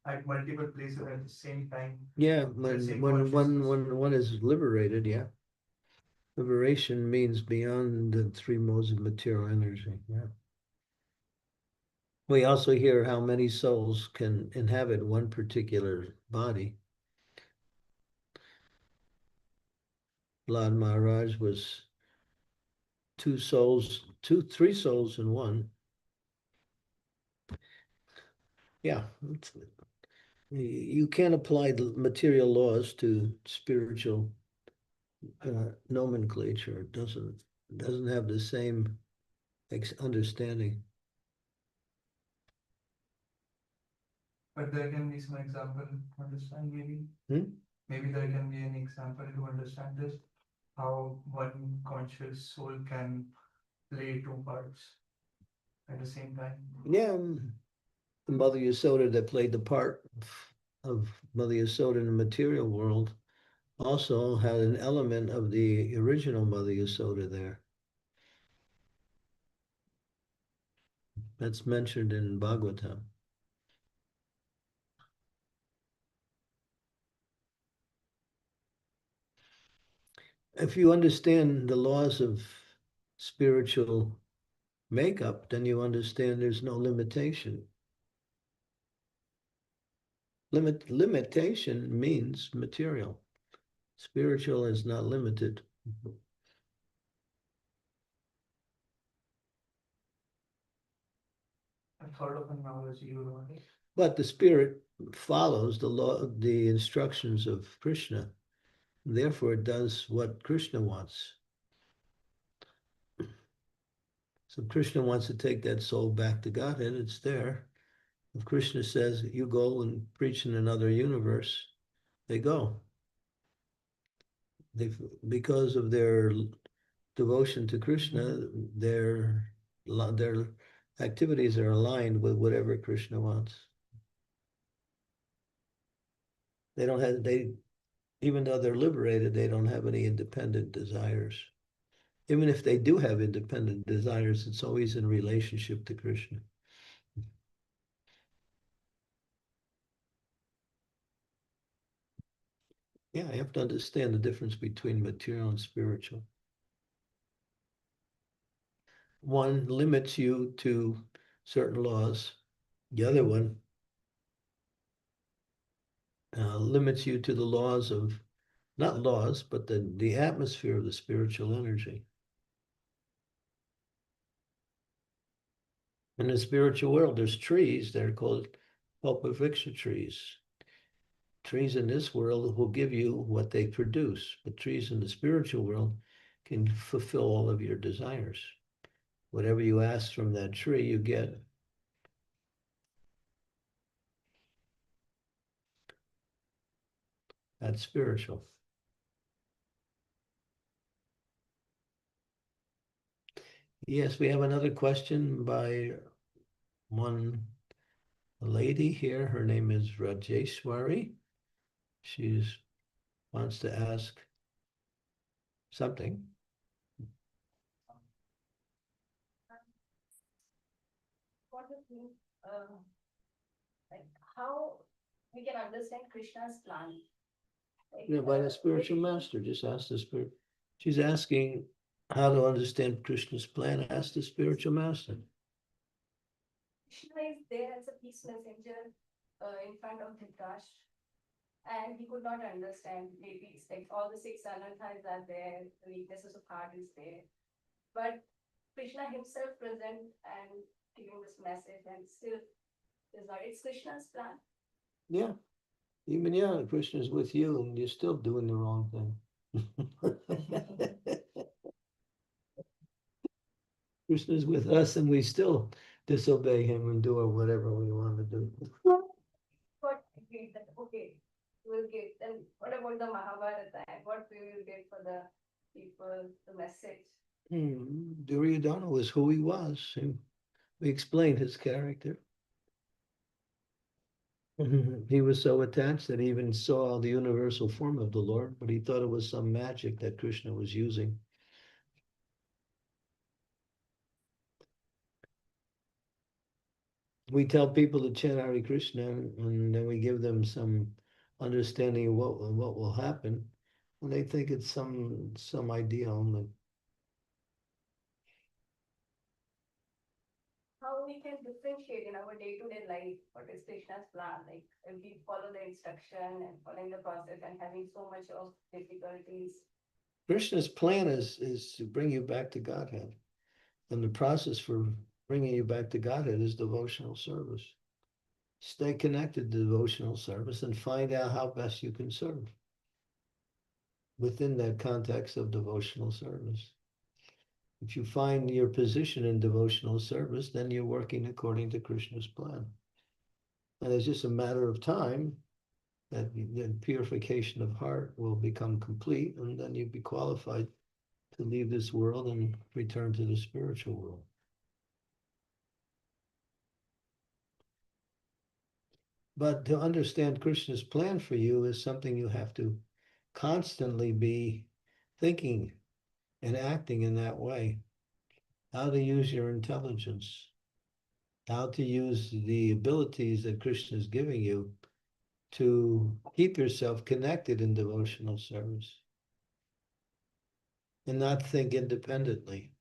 at multiple places at the same time? Yeah, The same when consciousness? one is liberated, yeah. Liberation means beyond the three modes of material energy. Yeah. We also hear how many souls can inhabit one particular body. Lord Maharaj was three souls in one. Yeah, you can't apply the material laws to spiritual nomenclature. It doesn't have the same understanding. But there can be some example to understand maybe. Maybe there can be an example to understand this, how one conscious soul can play two parts at the same time. Yeah, the Mother Yasoda that played the part of Mother Yasoda in the material world also had an element of the original Mother Yasoda there. That's mentioned in Bhagavatam. If you understand the laws of spiritual makeup, then you understand there's no limitation. Limitation means material. Spiritual is not limited. I've heard of analogy, Guru Maharaj. But the spirit follows the instructions of Krishna. Therefore, it does what Krishna wants. So Krishna wants to take that soul back to Godhead, it's there. If Krishna says, you go and preach in another universe, they go. Because of their devotion to Krishna, their activities are aligned with whatever Krishna wants. They don't have, even though they're liberated, they don't have any independent desires. Even if they do have independent desires, it's always in relationship to Krishna. Yeah, you have to understand the difference between material and spiritual. One limits you to certain laws. The other one limits you to the laws of, not laws, but the atmosphere of the spiritual energy. In the spiritual world, there's trees that are called Kalpavriksha trees. Trees in this world will give you what they produce, but trees in the spiritual world can fulfill all of your desires. Whatever you ask from that tree, you get. That's spiritual. Yes, we have another question by one lady here. Her name is Rajeshwari. She wants to ask something. What do you think, like how we can understand Krishna's plan? Like, By the spiritual master, just ask the spirit. She's asking how to understand Krishna's plan. Ask the spiritual master. Krishna is there as a peace messenger in front of Dhritarashtra, and he could not understand. Maybe it's like all the six anarthas are there, the weaknesses of heart is there, but Krishna himself present and giving this message, and still is not. It's Krishna's plan. Yeah. Even Krishna's with you and you're still doing the wrong thing. Krishna's with us and we still disobey him and do whatever we want to do. What we that okay, we'll get. Then what about the Mahabharata and what we will get for the people, the message? Duryodhana was who he was. We explained his character. He was so attached that he even saw the universal form of the Lord, but he thought it was some magic that Krishna was using. We tell people to chant Hare Krishna, and then we give them some understanding of what will happen, and they think it's some idea only. How we can differentiate in our day-to-day life what is Krishna's plan? Like if we follow the instruction and following the process and having so much of difficulties. Krishna's plan is to bring you back to Godhead, and the process for bringing you back to Godhead is devotional service. Stay connected to devotional service and find out how best you can serve within that context of devotional service. If you find your position in devotional service, then you're working according to Krishna's plan. And it's just a matter of time that the purification of heart will become complete, and then you'll be qualified to leave this world and return to the spiritual world. But to understand Krishna's plan for you is something you have to constantly be thinking and acting in that way. How to use your intelligence, how to use the abilities that Krishna is giving you to keep yourself connected in devotional service and not think independently.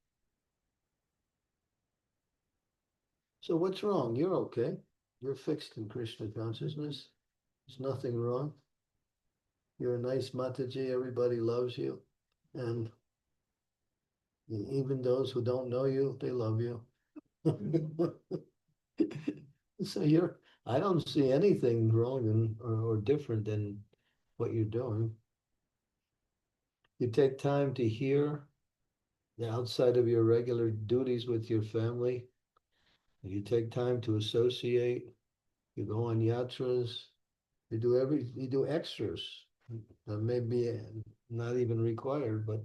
So what's wrong? You're okay. You're fixed in Krishna consciousness. There's nothing wrong. You're a nice Mataji. Everybody loves you. And even those who don't know you, they love you. So I don't see anything wrong or different than what you're doing. You take time to hear outside of your regular duties with your family, you take time to associate, you go on yatras, you do extras that may be not even required, but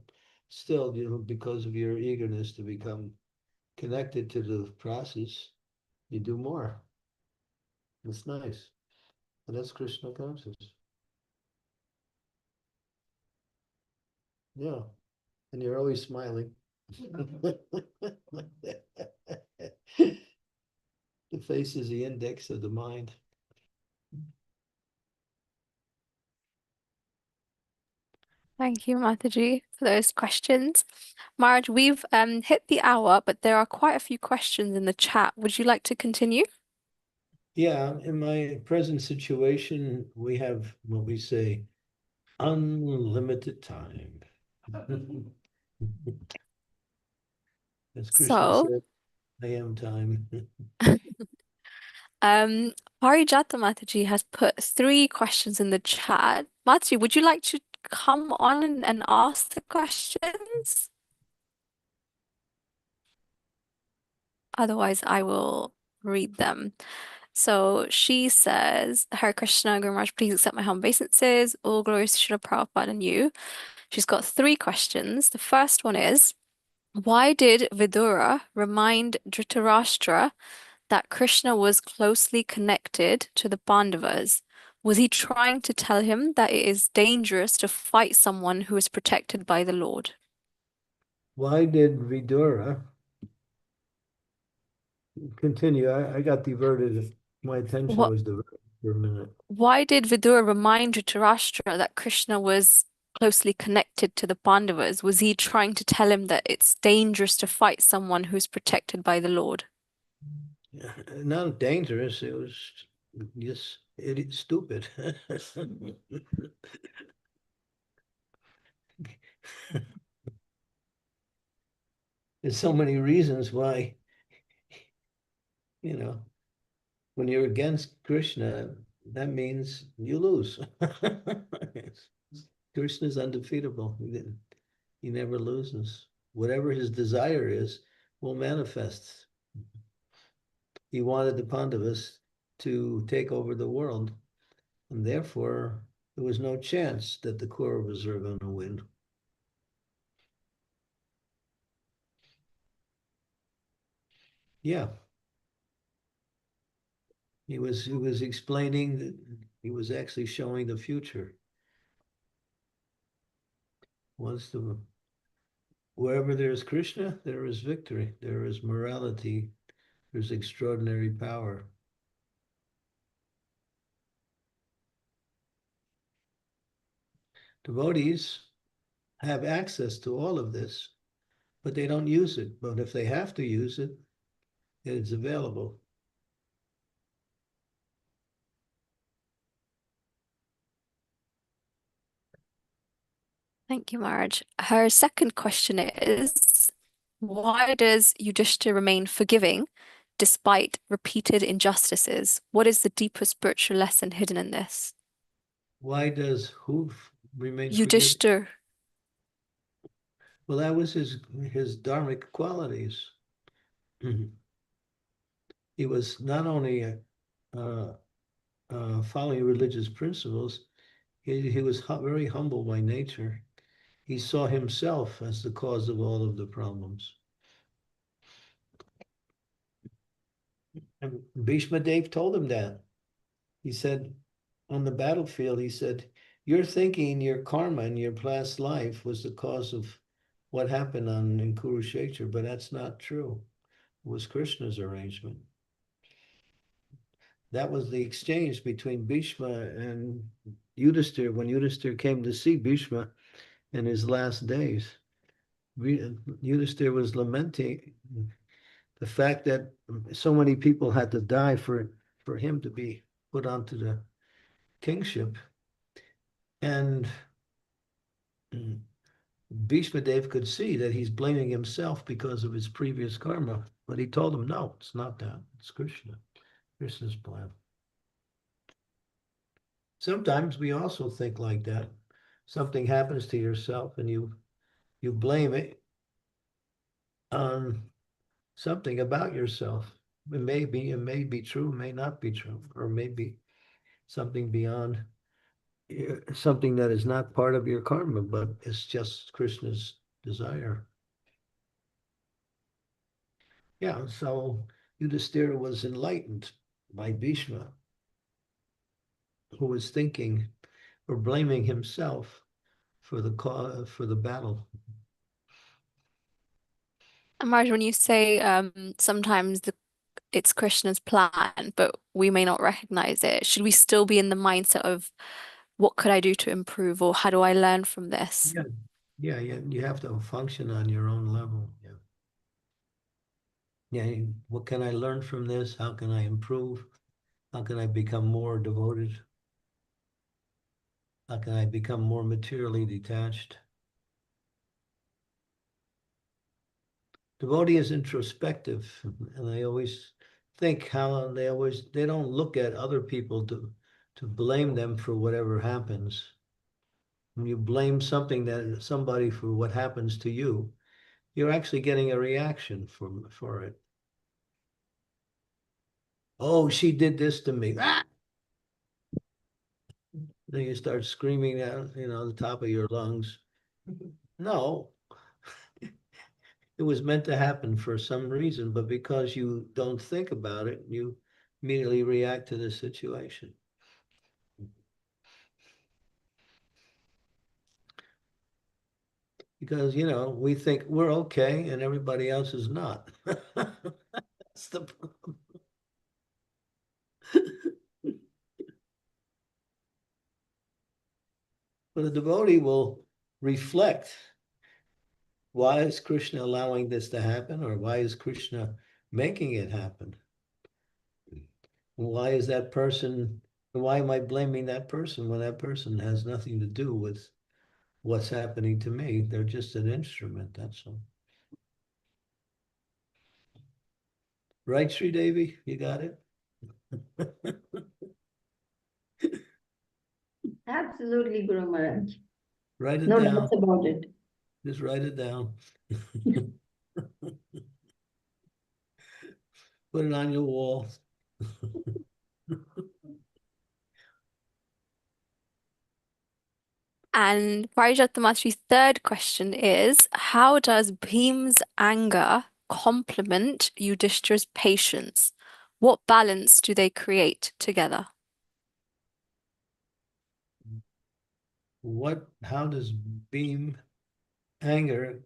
still, because of your eagerness to become connected to the process, you do more. It's nice. And that's Krishna consciousness. Yeah. And you're always smiling. The face is the index of the mind. Thank you, Mataji, for those questions. Marge, we've hit the hour, but there are quite a few questions in the chat. Would you like to continue? Yeah, in my present situation, we have what we say unlimited time. As Krishna So, said, I am time. Parijata Mataji has put 3 questions in the chat. Mataji, would you like to come on and ask the questions? Otherwise, I will read them. So she says, Hare Krishna, Guru Maharaj, please accept my humble obeisances. All glories to Srila Prabhupada and you. She's got 3 questions. The first one is, why did Vidura remind Dhritarashtra that Krishna was closely connected to the Pandavas? Was he trying to tell him that it is dangerous to fight someone who is protected by the Lord? Why did Vidura continue? I got diverted. My attention What was diverted for a minute. Why did Vidura remind Dhritarashtra that Krishna was closely connected to the Pandavas? Was he trying to tell him that it's dangerous to fight someone who's protected by the Lord? Not dangerous. It was just stupid. There's so many reasons why, when you're against Krishna, that means you lose. Krishna is undefeatable. He never loses. Whatever his desire is, will manifest. He wanted the Pandavas to take over the world, and therefore there was no chance that the Kauravas are going to win. Yeah. He was explaining that he was actually showing the future. Wherever there is Krishna, there is victory, there is morality, there's extraordinary power. Devotees have access to all of this, but they don't use it. But if they have to use it, it's available. Thank you, Marge. Her second question is, why does Yudhishthira remain forgiving despite repeated injustices? What is the deeper spiritual lesson hidden in this? Why does who remain forgiving? Yudhishthira. Well, that was his dharmic qualities. He was not only following religious principles, he was very humble by nature. He saw himself as the cause of all of the problems. And Bhishma Dev told him that. He said, on the battlefield, he said, you're thinking your karma in your past life was the cause of what happened in Kurukshetra, but that's not true. It was Krishna's arrangement. That was the exchange between Bhishma and Yudhishthira when Yudhishthira came to see Bhishma in his last days. Yudhishthira was lamenting the fact that so many people had to die for him to be put onto the kingship. And Bhishma Dev could see that he's blaming himself because of his previous karma. But he told him, no, it's not that. It's Krishna. Krishna's plan. Sometimes we also think like that. Something happens to yourself and you blame it. something about yourself. It may be true, may not be true, or maybe something beyond, something that is not part of your karma, but it's just Krishna's desire. Yeah, so Yudhisthira was enlightened by Bhishma, who was thinking or blaming himself for the cause, for the battle. And Raj, when you say sometimes it's Krishna's plan, but we may not recognize it, should we still be in the mindset of what could I do to improve, or how do I learn from this? Yeah, you have to function on your own level. Yeah, what can I learn from this? How can I improve? How can I become more devoted? How can I become more materially detached? Devotee is introspective, and I always think how they don't look at other people to blame them for whatever happens. When you blame somebody for what happens to you, you're actually getting a reaction for it. Oh, she did this to me. Ah! Then you start screaming out, the top of your lungs. No, it was meant to happen for some reason, but because you don't think about it, you immediately react to the situation. Because, we think we're okay and everybody else is not. That's the problem. But a devotee will reflect, why is Krishna allowing this to happen, or why is Krishna making it happen? Why is that person, why am I blaming that person when that person has nothing to do with what's happening to me? They're just an instrument, that's all. Right, Sri Devi? You got it? Absolutely, Guru Maharaj. Write it No down. doubts about it. Just write it down. Put it on your wall. And Parijatamastri's third question is, how does Bhim's anger complement Yudhishthira's patience? What balance do they create together? How does Bhim anger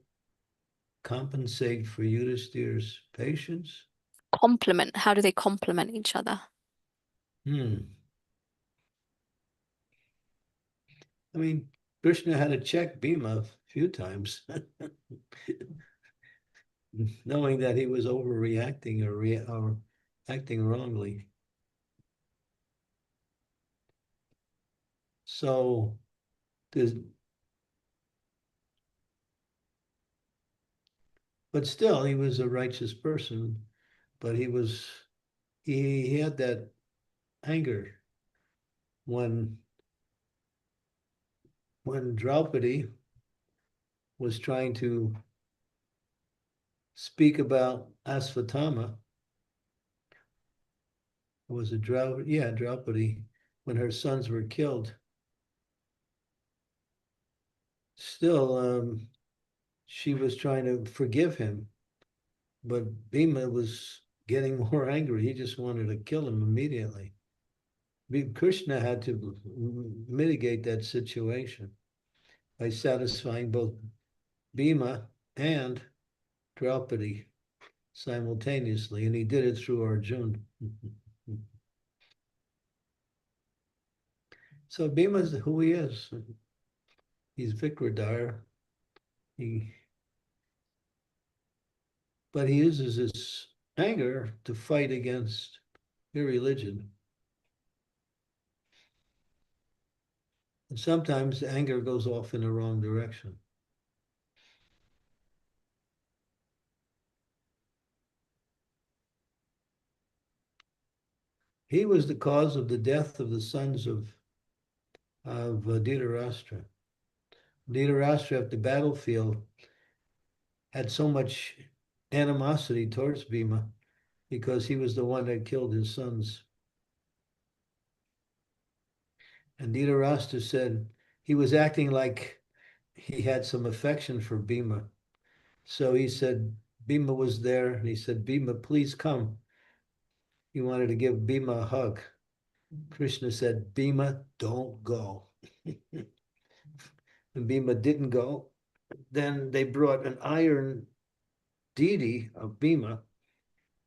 compensate for Yudhisthira's patience? Complement, how do they complement each other? I mean, Krishna had to check Bhima a few times, knowing that he was overreacting or acting wrongly. So, but still, he was a righteous person, but he had that anger when Draupadi was trying to speak about Asvatthama. Was it Draupadi? Yeah, Draupadi, when her sons were killed. Still, she was trying to forgive him, but Bhima was getting more angry. He just wanted to kill him immediately. Krishna had to mitigate that situation by satisfying both Bhima and Draupadi simultaneously, and he did it through Arjuna. So Bhima's who he is. He's Vikradhara. But he uses his anger to fight against irreligion. And sometimes the anger goes off in the wrong direction. He was the cause of the death of the sons of Dhritarashtra. Dhritarashtra at the battlefield had so much animosity towards Bhima because he was the one that killed his sons. And Dhritarashtra said he was acting like he had some affection for Bhima. So he said, Bhima was there, and he said, Bhima, please come. He wanted to give Bhima a hug. Krishna said, Bhima, don't go. And Bhima didn't go. Then they brought an iron deity of Bhima,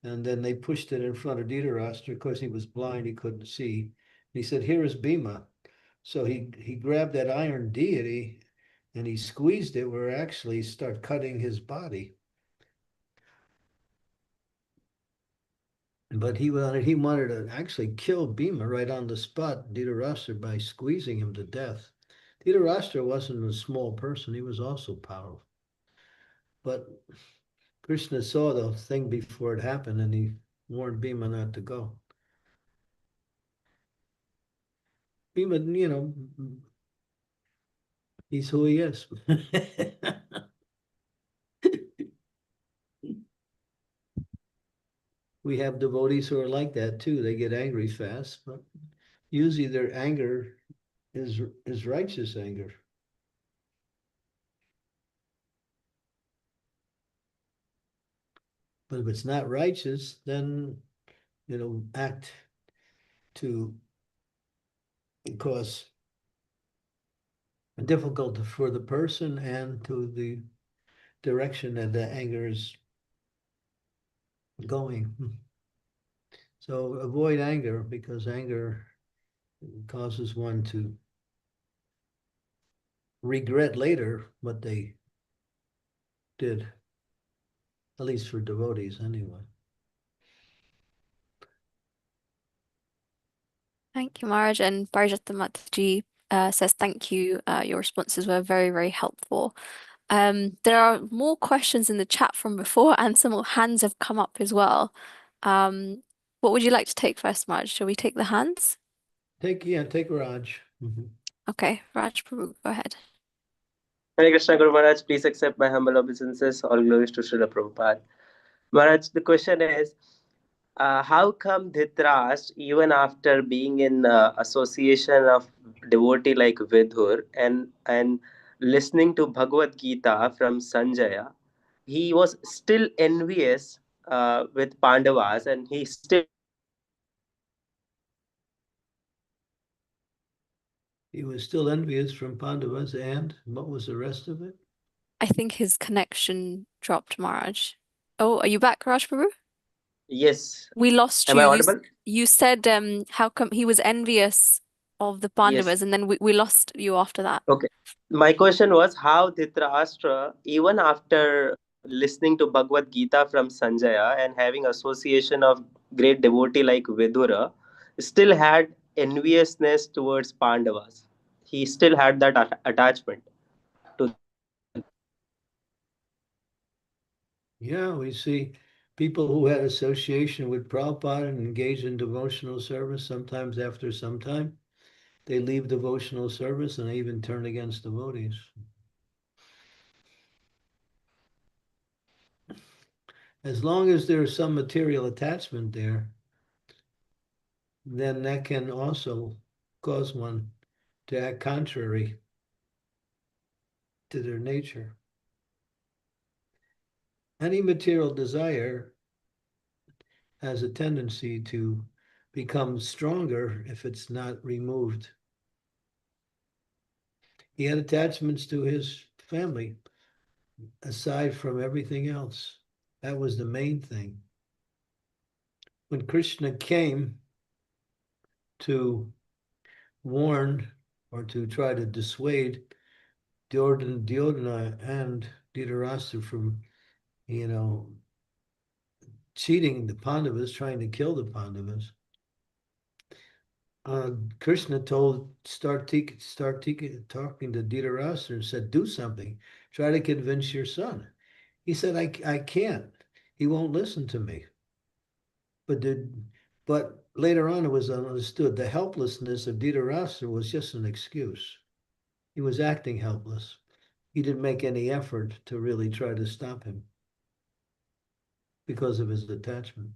and then they pushed it in front of Dhritarashtra. Because he was blind, he couldn't see. And he said, here is Bhima. So he grabbed that iron deity and he squeezed it where it actually started cutting his body. But he wanted to actually kill Bhima right on the spot, Dhritarashtra, by squeezing him to death. Dhritarashtra wasn't a small person, he was also powerful. But Krishna saw the thing before it happened and he warned Bhima not to go. Bhima, he's who he is. We have devotees who are like that too. They get angry fast, but usually their anger is righteous anger. But if it's not righteous, then it'll act to cause difficulty for the person and to the direction that the anger is going. So avoid anger, because anger causes one to regret later what they did, at least for devotees anyway. Thank you, Maharaj. And Bharjatamatji says thank you. Your responses were very, very helpful. There are more questions in the chat from before, and some more hands have come up as well. What would you like to take first, Maharaj? Shall we take the hands? Take Raj. Okay, Raj Prabhu, go ahead. Hare Krishna Guru Maharaj, please accept my humble obeisances. All glories to Srila Prabhupada. Maharaj, the question is, how come Dhritarashtra, even after being in association of devotee like Vidhur and listening to Bhagavad Gita from Sanjaya, he was still envious with Pandavas, and he still He was still envious from Pandavas, and what was the rest of it? I think his connection dropped, Maharaj. Oh, are you back, Raj Prabhu? Yes. We lost Am you. I audible? You said how come he was envious of the Pandavas, Yes. and then we lost you after that. Okay. My question was how Dhritarashtra, even after listening to Bhagavad Gita from Sanjaya and having association of great devotee like Vidura, still had enviousness towards Pandavas. He still had that attachment to them. Yeah, we see people who had association with Prabhupada and engaged in devotional service. Sometimes after some time, they leave devotional service and they even turn against devotees. As long as there's some material attachment there, then that can also cause one to act contrary to their nature. Any material desire has a tendency to become stronger if it's not removed. He had attachments to his family aside from everything else. That was the main thing. When Krishna came to warn or to try to dissuade Duryodhana and Dhritarashtra from, cheating the Pandavas, trying to kill the Pandavas, Krishna talking to Dhritarashtra and said, do something. Try to convince your son. He said, I can't. He won't listen to me. But later on, it was understood the helplessness of Dhritarashtra was just an excuse. He was acting helpless. He didn't make any effort to really try to stop him. because of his attachment.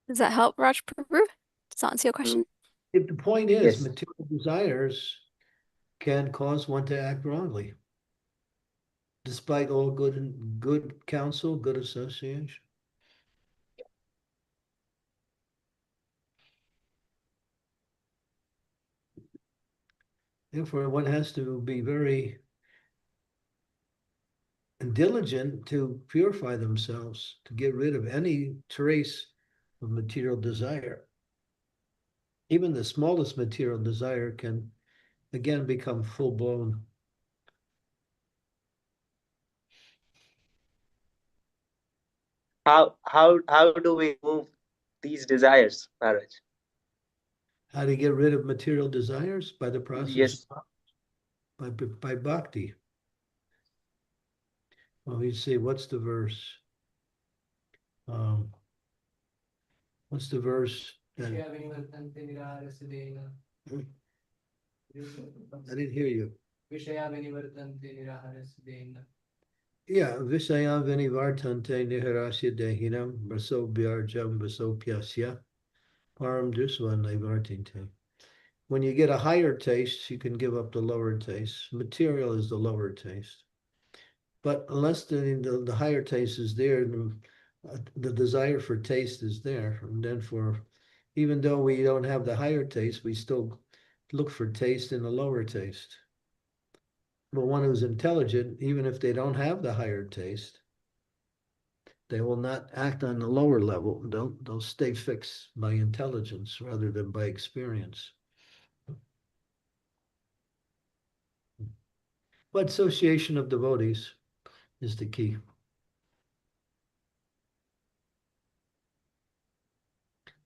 Does that help, Raj Prabhu? Does that answer your question? If the point is, Yes. material desires can cause one to act wrongly, despite all good counsel, good association. Therefore, one has to be very diligent to purify themselves, to get rid of any trace of material desire. Even the smallest material desire can, again, become full-blown. How do we move these desires, Maharaj? How to get rid of material desires? By the process, Yes. by bhakti. Well, we see, what's the verse? What's the verse? I didn't hear you. Yeah, Vishaya Vinivartante Niharasya Dehinam Vaso Bhyarjam Vaso Pyasya Param Dusva Nivartinte. When you get a higher taste, you can give up the lower taste. Material is the lower taste. But unless the higher taste is there, the desire for taste is there. And then even though we don't have the higher taste, we still look for taste in the lower taste. But one who's intelligent, even if they don't have the higher taste, they will not act on the lower level. They'll stay fixed by intelligence rather than by experience. But association of devotees is the key.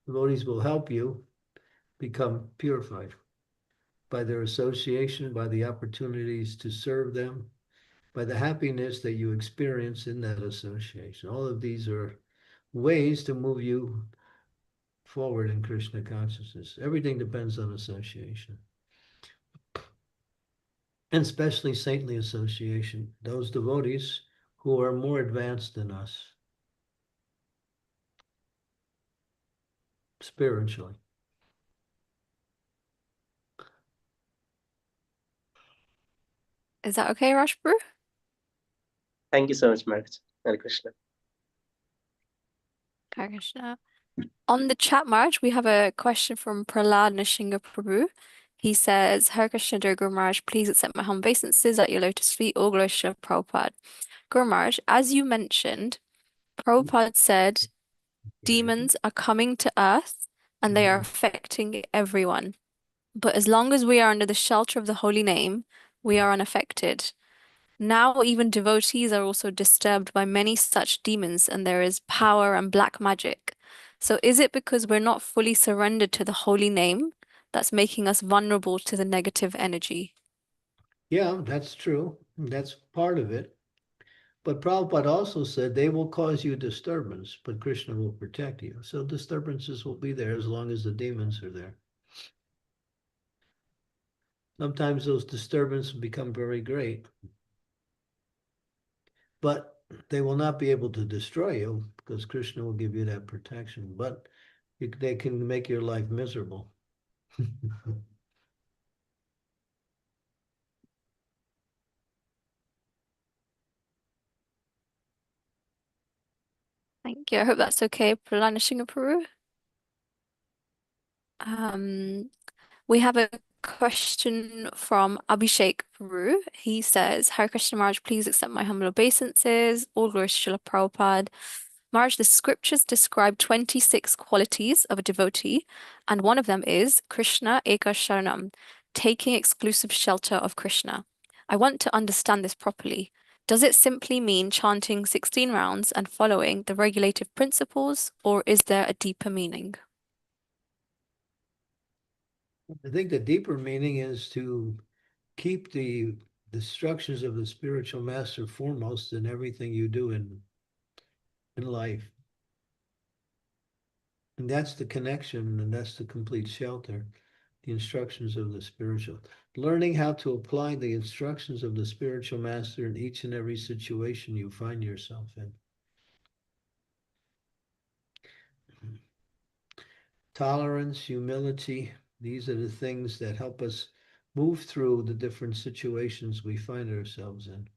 Devotees will help you become purified by their association, by the opportunities to serve them, by the happiness that you experience in that association. All of these are ways to move you forward in Krishna consciousness. Everything depends on association. And especially saintly association, those devotees who are more advanced than us spiritually. Is that okay, Raj Prabhu? Thank you so much, Maharaj. Hare Krishna. Hare Krishna. On the chat, Maharaj, we have a question from Prahlad Nishinga Prabhu. He says, Hare Krishna, dear Guru Maharaj, please accept my humble obeisances at your lotus feet. All glory to Prabhupada. Guru Maharaj, as you mentioned, Prabhupada said demons are coming to earth and they are affecting everyone. But as long as we are under the shelter of the holy name, we are unaffected. Now even devotees are also disturbed by many such demons, and there is power and black magic. So is it because we're not fully surrendered to the holy name that's making us vulnerable to the negative energy? Yeah, that's true. That's part of it. But Prabhupada also said they will cause you disturbance, but Krishna will protect you. So disturbances will be there as long as the demons are there. Sometimes those disturbances become very great, but they will not be able to destroy you because Krishna will give you that protection, but they can make your life miserable. Thank you. I hope that's okay, Prahlad Nishinga Prabhu. We have a question from Abhishek Prabhu. He says, Hare Krishna Maharaj, please accept my humble obeisances. All glory to Srila Prabhupada. Maharaj, the scriptures describe 26 qualities of a devotee, and one of them is Krishna Eka Sharanam, taking exclusive shelter of Krishna. I want to understand this properly. Does it simply mean chanting 16 rounds and following the regulative principles, or is there a deeper meaning? I think the deeper meaning is to keep the instructions of the spiritual master foremost in everything you do in life. And that's the connection, and that's the complete shelter. the instructions of the spiritual. Learning how to apply the instructions of the spiritual master in each and every situation you find yourself in. Tolerance, humility, these are the things that help us move through the different situations we find ourselves in.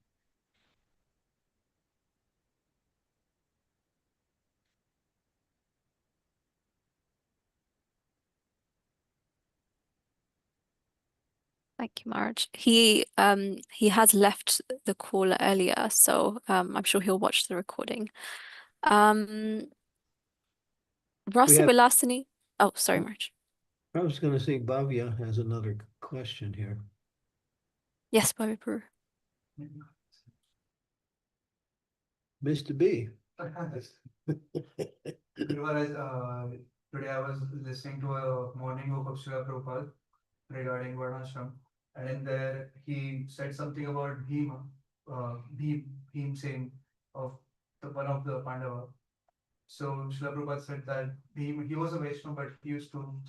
Thank you, Marge. He has left the call earlier, so I'm sure he'll watch the recording. Rasa have- Vilasini. Oh, sorry, Marge. I was going to say Bhavya has another question here. Yes, Bobby Brewer. Mr. B. Today I was listening to a morning book of Srila Prabhupada regarding Varnashram, and in there he said something about Bhima, Bhim Singh of one of the Pandava. So Srila Prabhupada said that he was a Vaishnava, but he used to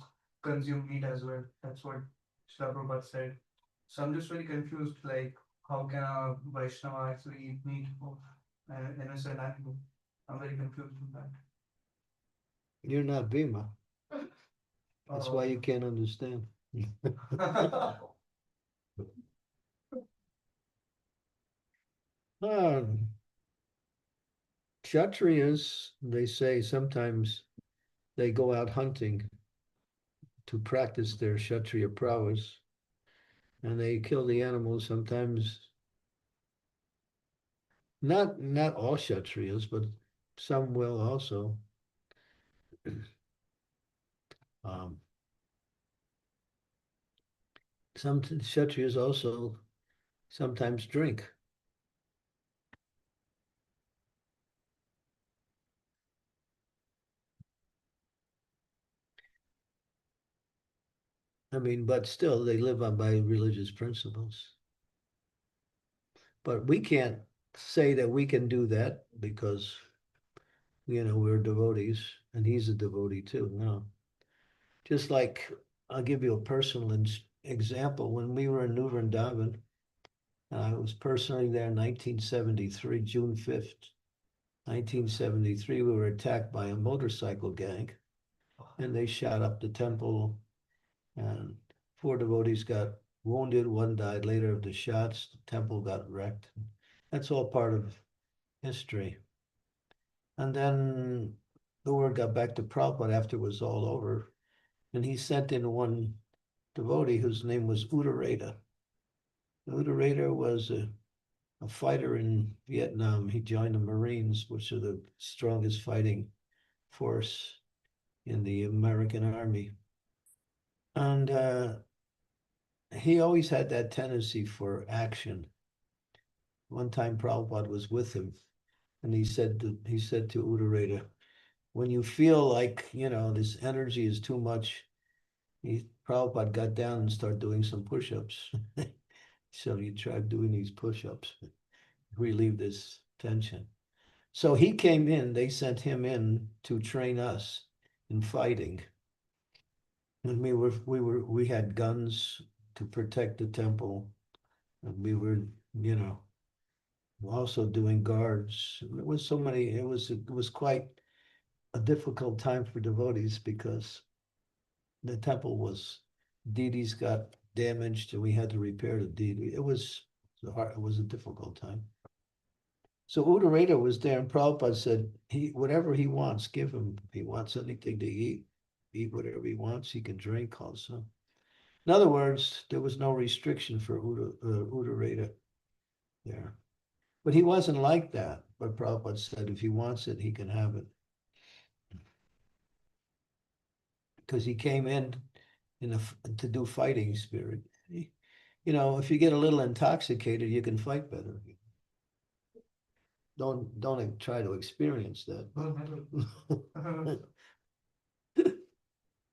consume meat as well. That's what Srila Prabhupada said. So I'm just really confused, like how can a Vaishnava actually eat meat of an innocent animal? I'm very confused with that. You're not Bhima. That's why you can't understand. Kshatriyas, they say sometimes they go out hunting to practice their Kshatriya prowess, and they kill the animals sometimes. Not all Kshatriyas, but some will also. Some Kshatriyas also sometimes drink. I mean, but still they live by religious principles. But we can't say that we can do that because, we're devotees and he's a devotee too. No. Just like, I'll give you a personal example. When we were in New Vrindavan, I was personally there in 1973, June 5th, 1973, we were attacked by a motorcycle gang and they shot up the temple and 4 devotees got wounded, 1 died later of the shots, the temple got wrecked. That's all part of history. And then the word got back to Prabhupada after it was all over, and he sent in one devotee whose name was Uddarata. Uddarata was a fighter in Vietnam. He joined the Marines, which are the strongest fighting force in the American Army. And he always had that tendency for action. One time Prabhupada was with him, and he said to Uddarata, when you feel like, this energy is too much, Prabhupada got down and started doing some push-ups. So he tried doing these push-ups, relieve this tension. So he came in, they sent him in to train us in fighting. And we had guns to protect the temple. And we were, also doing guards. It was quite a difficult time for devotees because the temple deities got damaged and we had to repair the deity. It was a difficult time. So Uddarata was there and Prabhupada said, whatever he wants, give him. If he wants anything to eat whatever he wants, he can drink also. In other words, there was no restriction for Uddarata there. But he wasn't like that. But Prabhupada said, if he wants it, he can have it. Because he came in to do fighting spirit. If you get a little intoxicated, you can fight better. Don't try to experience that.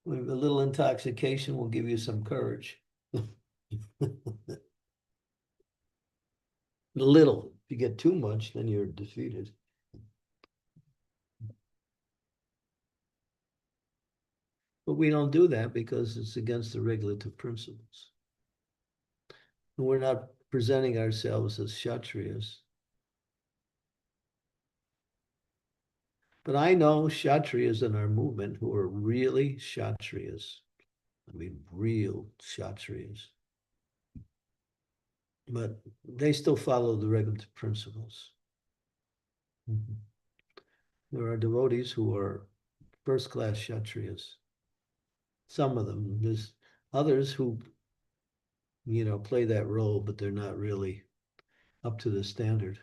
A little intoxication will give you some courage. Little. If you get too much, then you're defeated. But we don't do that because it's against the regulative principles. And we're not presenting ourselves as Kshatriyas. But I know Kshatriyas in our movement who are really Kshatriyas. I mean, real Kshatriyas. But they still follow the regulative principles. There are devotees who are first-class Kshatriyas. Some of them. There's others who, play that role, but they're not really up to the standard.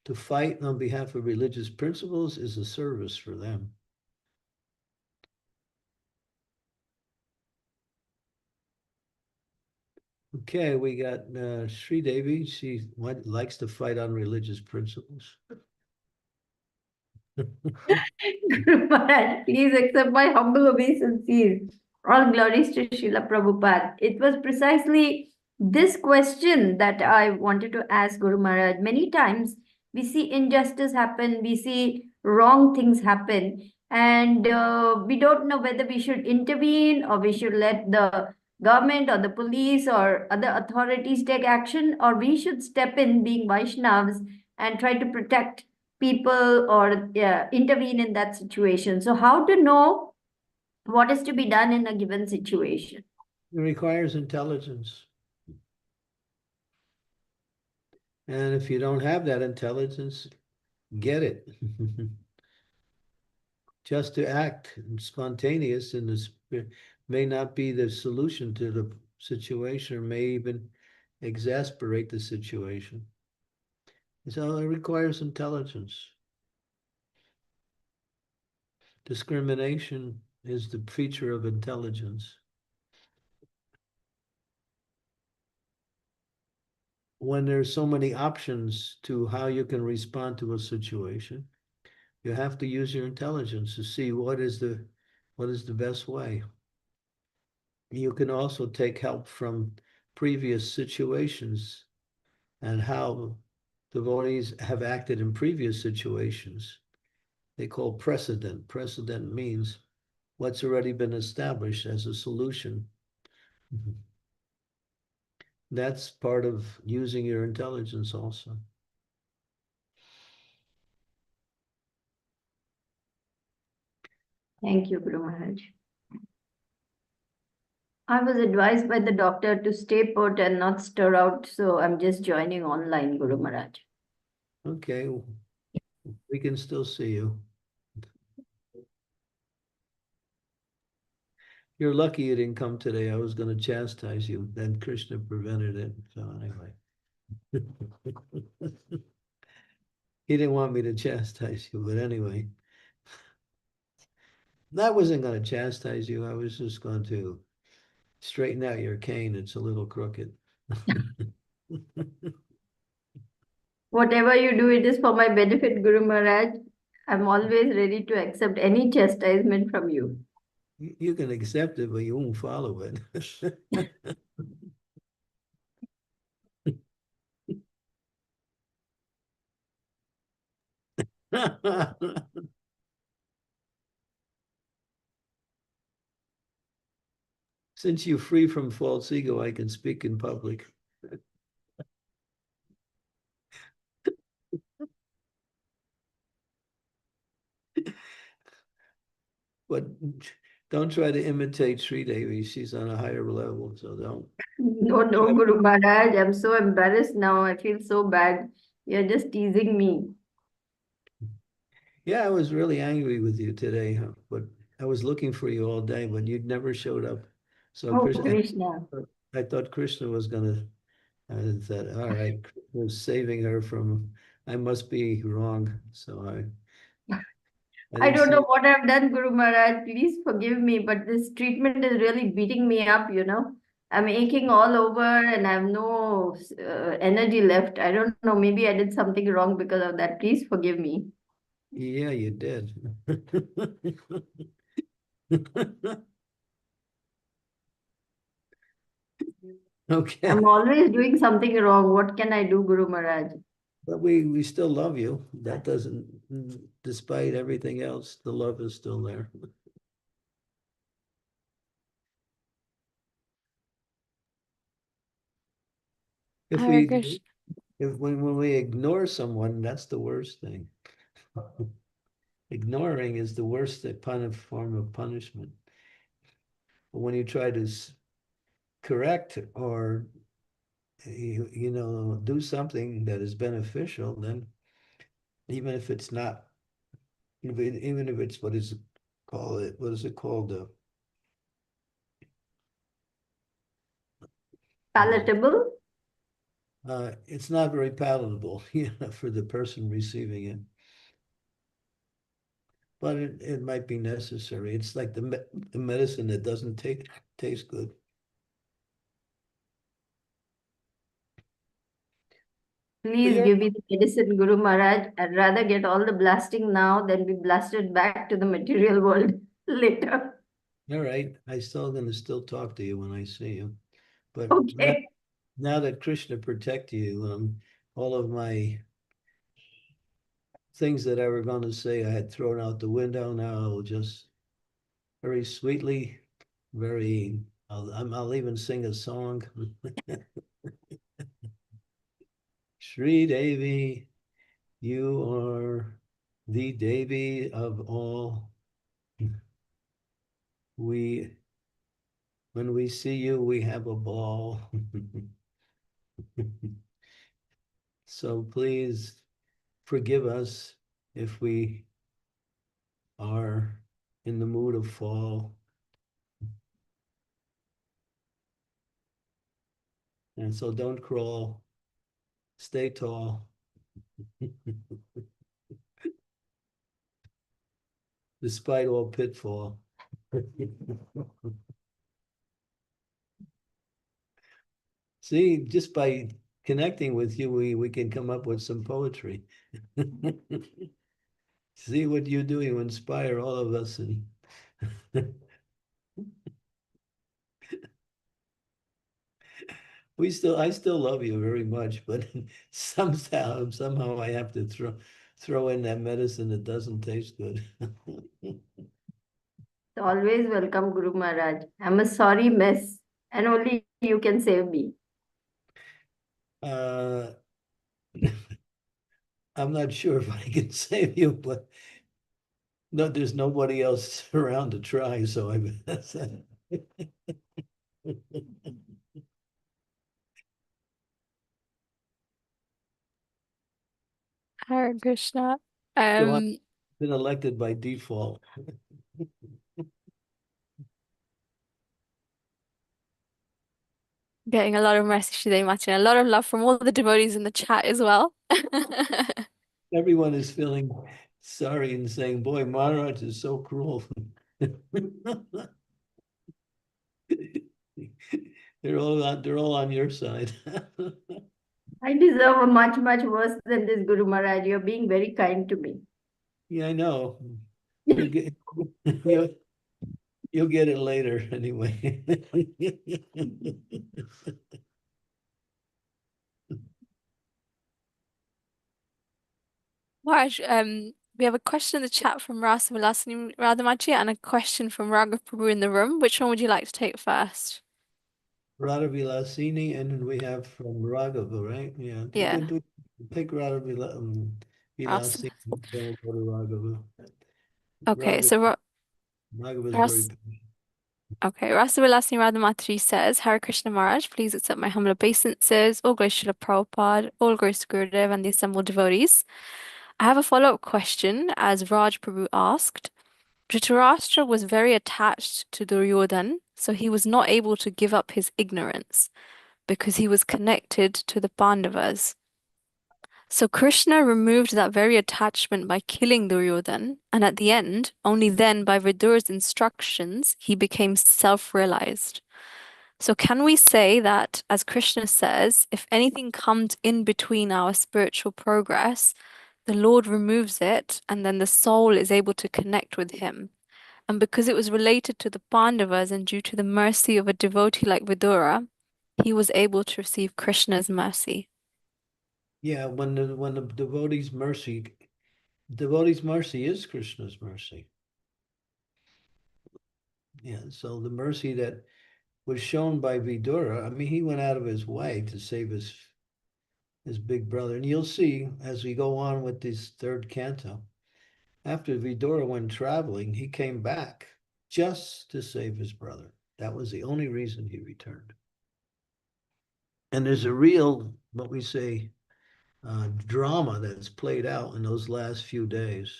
To fight on behalf of religious principles is a service for them. Okay, we got Sri Devi. She likes to fight on religious principles. Guru Maharaj, please accept my humble obeisances. All glories to Srila Prabhupada. It was precisely this question that I wanted to ask Guru Maharaj. Many times we see injustice happen, we see wrong things happen, and we don't know whether we should intervene or we should let the government or the police or other authorities take action, or we should step in being Vaishnavas and try to protect people or intervene in that situation. So how to know what is to be done in a given situation? It requires intelligence. And if you don't have that intelligence, get it. Just to act spontaneous in this may not be the solution to the situation, or may even exasperate the situation. So it requires intelligence. Discrimination is the feature of intelligence. When there's so many options to how you can respond to a situation, you have to use your intelligence to see what is the best way. You can also take help from previous situations and how devotees have acted in previous situations. They call precedent. Precedent means what's already been established as a solution. That's part of using your intelligence also. Thank you, Guru Maharaj. I was advised by the doctor to stay put and not stir out, so I'm just joining online, Guru Maharaj. Okay, we can still see you. You're lucky you didn't come today. I was going to chastise you. Then Krishna prevented it. So anyway. He didn't want me to chastise you, but anyway. I wasn't going to chastise you. I was just going to straighten out your cane. It's a little crooked. Whatever you do, it is for my benefit, Guru Maharaj. I'm always ready to accept any chastisement from you. You can accept it, but you won't follow it. Since you're free from false ego, I can speak in public. But don't try to imitate Sri Devi. She's on a higher level, so don't. No, Guru Maharaj, I'm so embarrassed now. I feel so bad. You're just teasing me. Yeah, I was really angry with you today, but I was looking for you all day, but you'd never showed up. So Krishna. I thought Krishna was gonna. I said, all right, Krishna was saving her from. I must be wrong, so I don't know what I've done, Guru Maharaj. Please forgive me, but this treatment is really beating me up, I'm aching all over and I have no energy left. I don't know. Maybe I did something wrong because of that. Please forgive me. Yeah, you did. Okay. I'm always doing something wrong. What can I do, Guru Maharaj? But we still love you. That doesn't, despite everything else, the love is still there. If Hare we, Krishna. if when we ignore someone, that's the worst thing. Ignoring is the worst form of punishment. But when you try to correct or do something that is beneficial, then even if it's not, even if it's what is it called? Palatable? It's not very palatable, for the person receiving it. But it might be necessary. It's like the medicine that doesn't taste good. Please give me the medicine, Guru Maharaj. I'd rather get all the blasting now than be blasted back to the material world later. All right, I'm still going to talk to you when I see you. But Okay. now that Krishna protect you, all of my things that I were going to say I had thrown out the window. Now I'll just very sweetly, I'll even sing a song. Shri Devi, you are the Devi of all. When we see you, we have a ball. So please forgive us if we are in the mood of fall. And so don't crawl, stay tall. Despite all pitfall. See, just by connecting with you, we can come up with some poetry. See what you do, you inspire all of us. And I still love you very much, but somehow I have to throw in that medicine that doesn't taste good. Always welcome, Guru Maharaj. I'm a sorry mess, and only you can save me. I'm not sure if I can save you, but no, there's nobody else around to try, so Hare Krishna. So I've been elected by default. Getting a lot of messages today, Martin. A lot of love from all the devotees in the chat as well. Everyone is feeling sorry and saying, boy, Maharaj is so cruel. They're all on your side. I deserve a much, much worse than this, Guru Maharaj. You're being very kind to me. Yeah, I know. You'll get, you'll get it later anyway. Raj, we have a question in the chat from Rasa Vilasini Radhamachi and a question from Raghav Prabhu in the room. Which one would you like to take first? Radha Vilasini, and then we have from Raghava, right? Yeah. Yeah. Pick Radha Vilasini, Awesome. then we'll go to Raghava. Okay, so Raghava is very okay, Rasa Vilasini Radhamachi says, Hare Krishna Maharaj, please accept my humble obeisances. All glories to Srila Prabhupada, all glories to Gurudev and the assembled devotees. I have a follow-up question, as Raj Prabhu asked. Dhritarashtra was very attached to Duryodhan, so he was not able to give up his ignorance because he was connected to the Pandavas. So Krishna removed that very attachment by killing Duryodhan, and at the end, only then by Vidura's instructions, he became self-realized. So can we say that, as Krishna says, if anything comes in between our spiritual progress, the Lord removes it, and then the soul is able to connect with him. And because it was related to the Pandavas and due to the mercy of a devotee like Vidura, he was able to receive Krishna's mercy. Yeah, when the devotee's mercy is Krishna's mercy. Yeah, so the mercy that was shown by Vidura, I mean, he went out of his way to save his big brother. And you'll see as we go on with this third canto, after Vidura went traveling, he came back just to save his brother. That was the only reason he returned. And there's a real, what we say, drama that's played out in those last few days.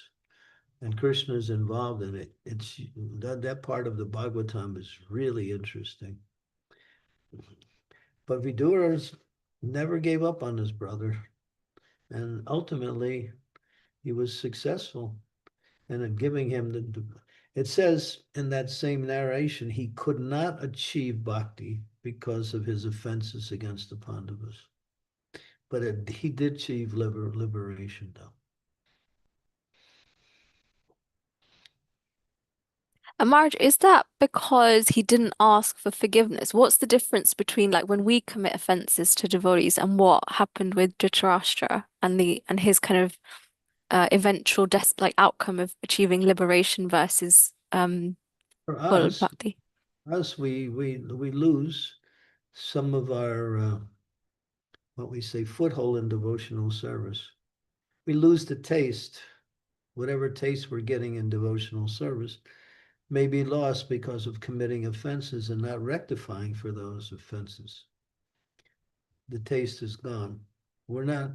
And Krishna's involved in it. It's that part of the Bhagavatam is really interesting. But Vidura never gave up on his brother. And ultimately, he was successful in giving him it says in that same narration, he could not achieve bhakti because of his offenses against the Pandavas. But he did achieve liberation, though. And Marge, is that because he didn't ask for forgiveness? What's the difference between like when we commit offenses to devotees and what happened with Dhritarashtra and his kind of eventual outcome of achieving liberation versus For full us, bhakti? we lose some of our what we say foothold in devotional service. We lose the taste, whatever taste we're getting in devotional service may be lost because of committing offenses and not rectifying for those offenses. The taste is gone. We're in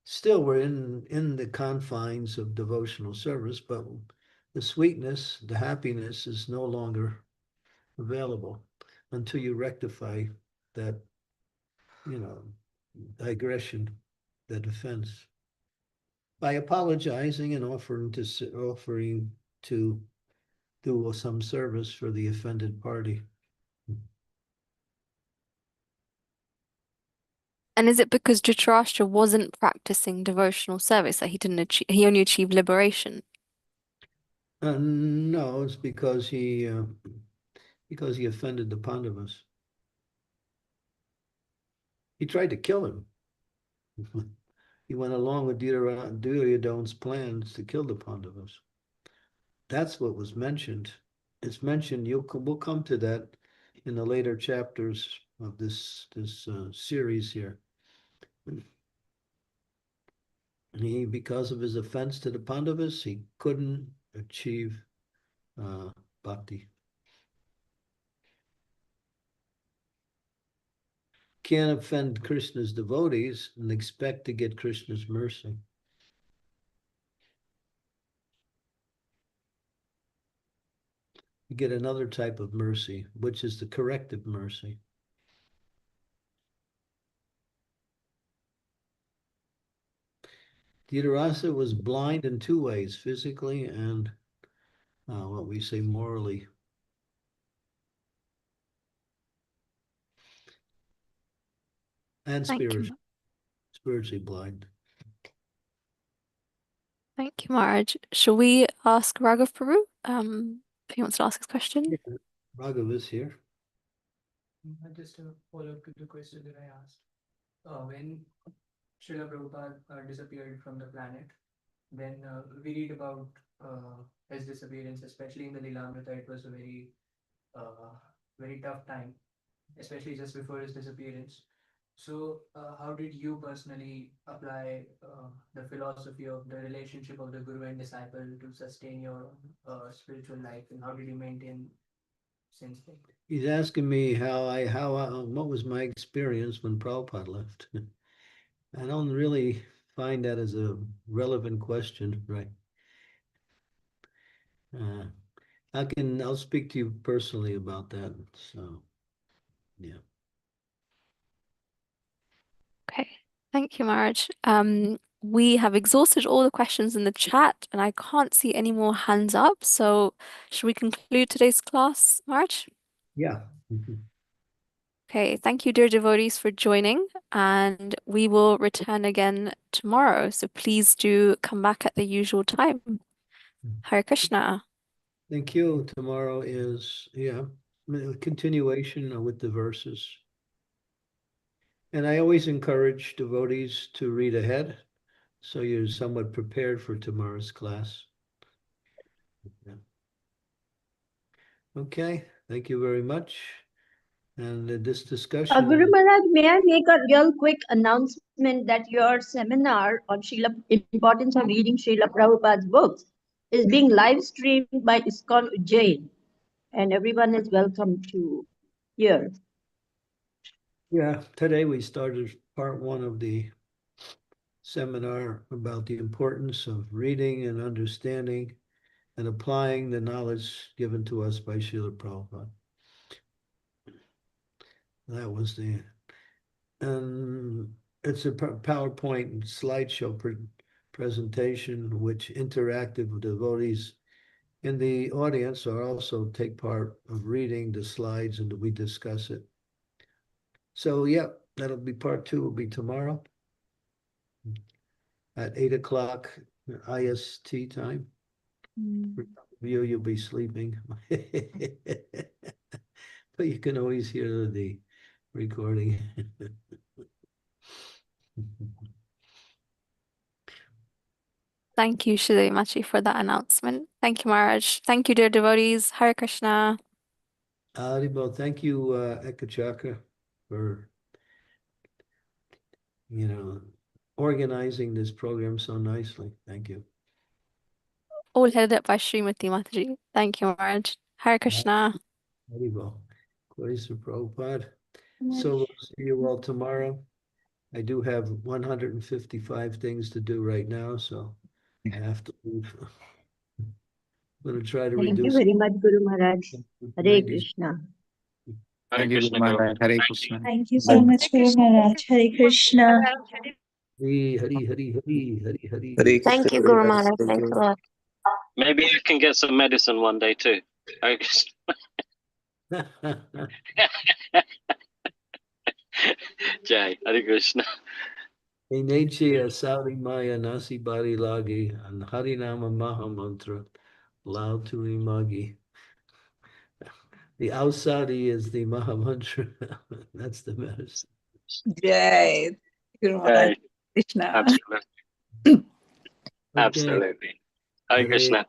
the confines of devotional service, but the sweetness, the happiness is no longer available until you rectify that, digression, that offense. By apologizing and offering to do some service for the offended party. And is it because Dhritarashtra wasn't practicing devotional service that he only achieved liberation? No, it's because he offended the Pandavas. He tried to kill him. He went along with Duryodhana's plans to kill the Pandavas. That's what was mentioned. It's mentioned. We'll come to that in the later chapters of this series here. Because of his offense to the Pandavas, he couldn't achieve bhakti. Can't offend Krishna's devotees and expect to get Krishna's mercy. You get another type of mercy, which is the corrective mercy. Dhritarashtra was blind in two ways, physically and what we say morally. And spiritually blind. Thank you, Marge. Shall we ask Raghav Prabhu if he wants to ask his question? Yeah, Raghav is here. Just a follow-up to the question that I asked. When Srila Prabhupada disappeared from the planet, then we read about his disappearance, especially in the Lilamrita. It was a very tough time, especially just before his disappearance. So, how did you personally apply the philosophy of the relationship of the guru and disciple to sustain your spiritual life, and how did you maintain since then? He's asking me what was my experience when Prabhupada left. I don't really find that as a relevant question, right? I'll speak to you personally about that. So, yeah. Okay, thank you, Marge. We have exhausted all the questions in the chat, and I can't see any more hands up. So, should we conclude today's class, Marge? Yeah. Mhm. Okay, thank you, dear devotees, for joining, and we will return again tomorrow. So please do come back at the usual time. Hare Krishna. Thank you. Tomorrow is, a continuation with the verses. And I always encourage devotees to read ahead, so you're somewhat prepared for tomorrow's class. Yeah. Okay, thank you very much. And this discussion. Guru Maharaj, may I make a real quick announcement that your seminar on importance of reading Srila Prabhupada's books is being live streamed by ISKCON Ujjain, and everyone is welcome to hear. Yeah, today we started part 1 of the seminar about the importance of reading and understanding and applying the knowledge given to us by Srila Prabhupada. That was and it's a PowerPoint slideshow presentation which interactive devotees in the audience are also take part of reading the slides and we discuss it. So yeah, that'll be part 2 will be tomorrow at 8 o'clock IST time. For you'll be sleeping. But you can always hear the recording. Thank you, Shri Machi, for that announcement. Thank you, Maharaj. Thank you, dear devotees. Hare Krishna. Haribol, thank you, Ekachaka, for organizing this program so nicely. Thank you. All headed up by Srimati Mataji. Thank you, Maharaj. Hare Krishna. Haribol. Praise to Prabhupada. So we'll see you all tomorrow. I do have 155 things to do right now, so I have to leave. I'm going to try to Thank you reduce very much, Guru Maharaj. Hare 90. Krishna. Hare Thank you, Krishna, Guru Guru. Maharaj. Hare Thank Krishna. you. Thank you so much, Guru Maharaj. Hare Krishna. Hari, Hari, Hari, Hari, Hari, Hari. Hare Krishna. Thank you, Guru Maharaj. Thanks a lot. Maybe I can get some medicine one day too. Hare Krishna. Jai, Hare Krishna. Inechi asari maya nasi bari lagi and Harinama Maha Mantra loud to imagi. The Ausadi is the Maha Mantra. That's the medicine. Jai. Guru Maharaj. Jai. Krishna. Absolutely. Okay. Absolutely. Hare Hare Krishna.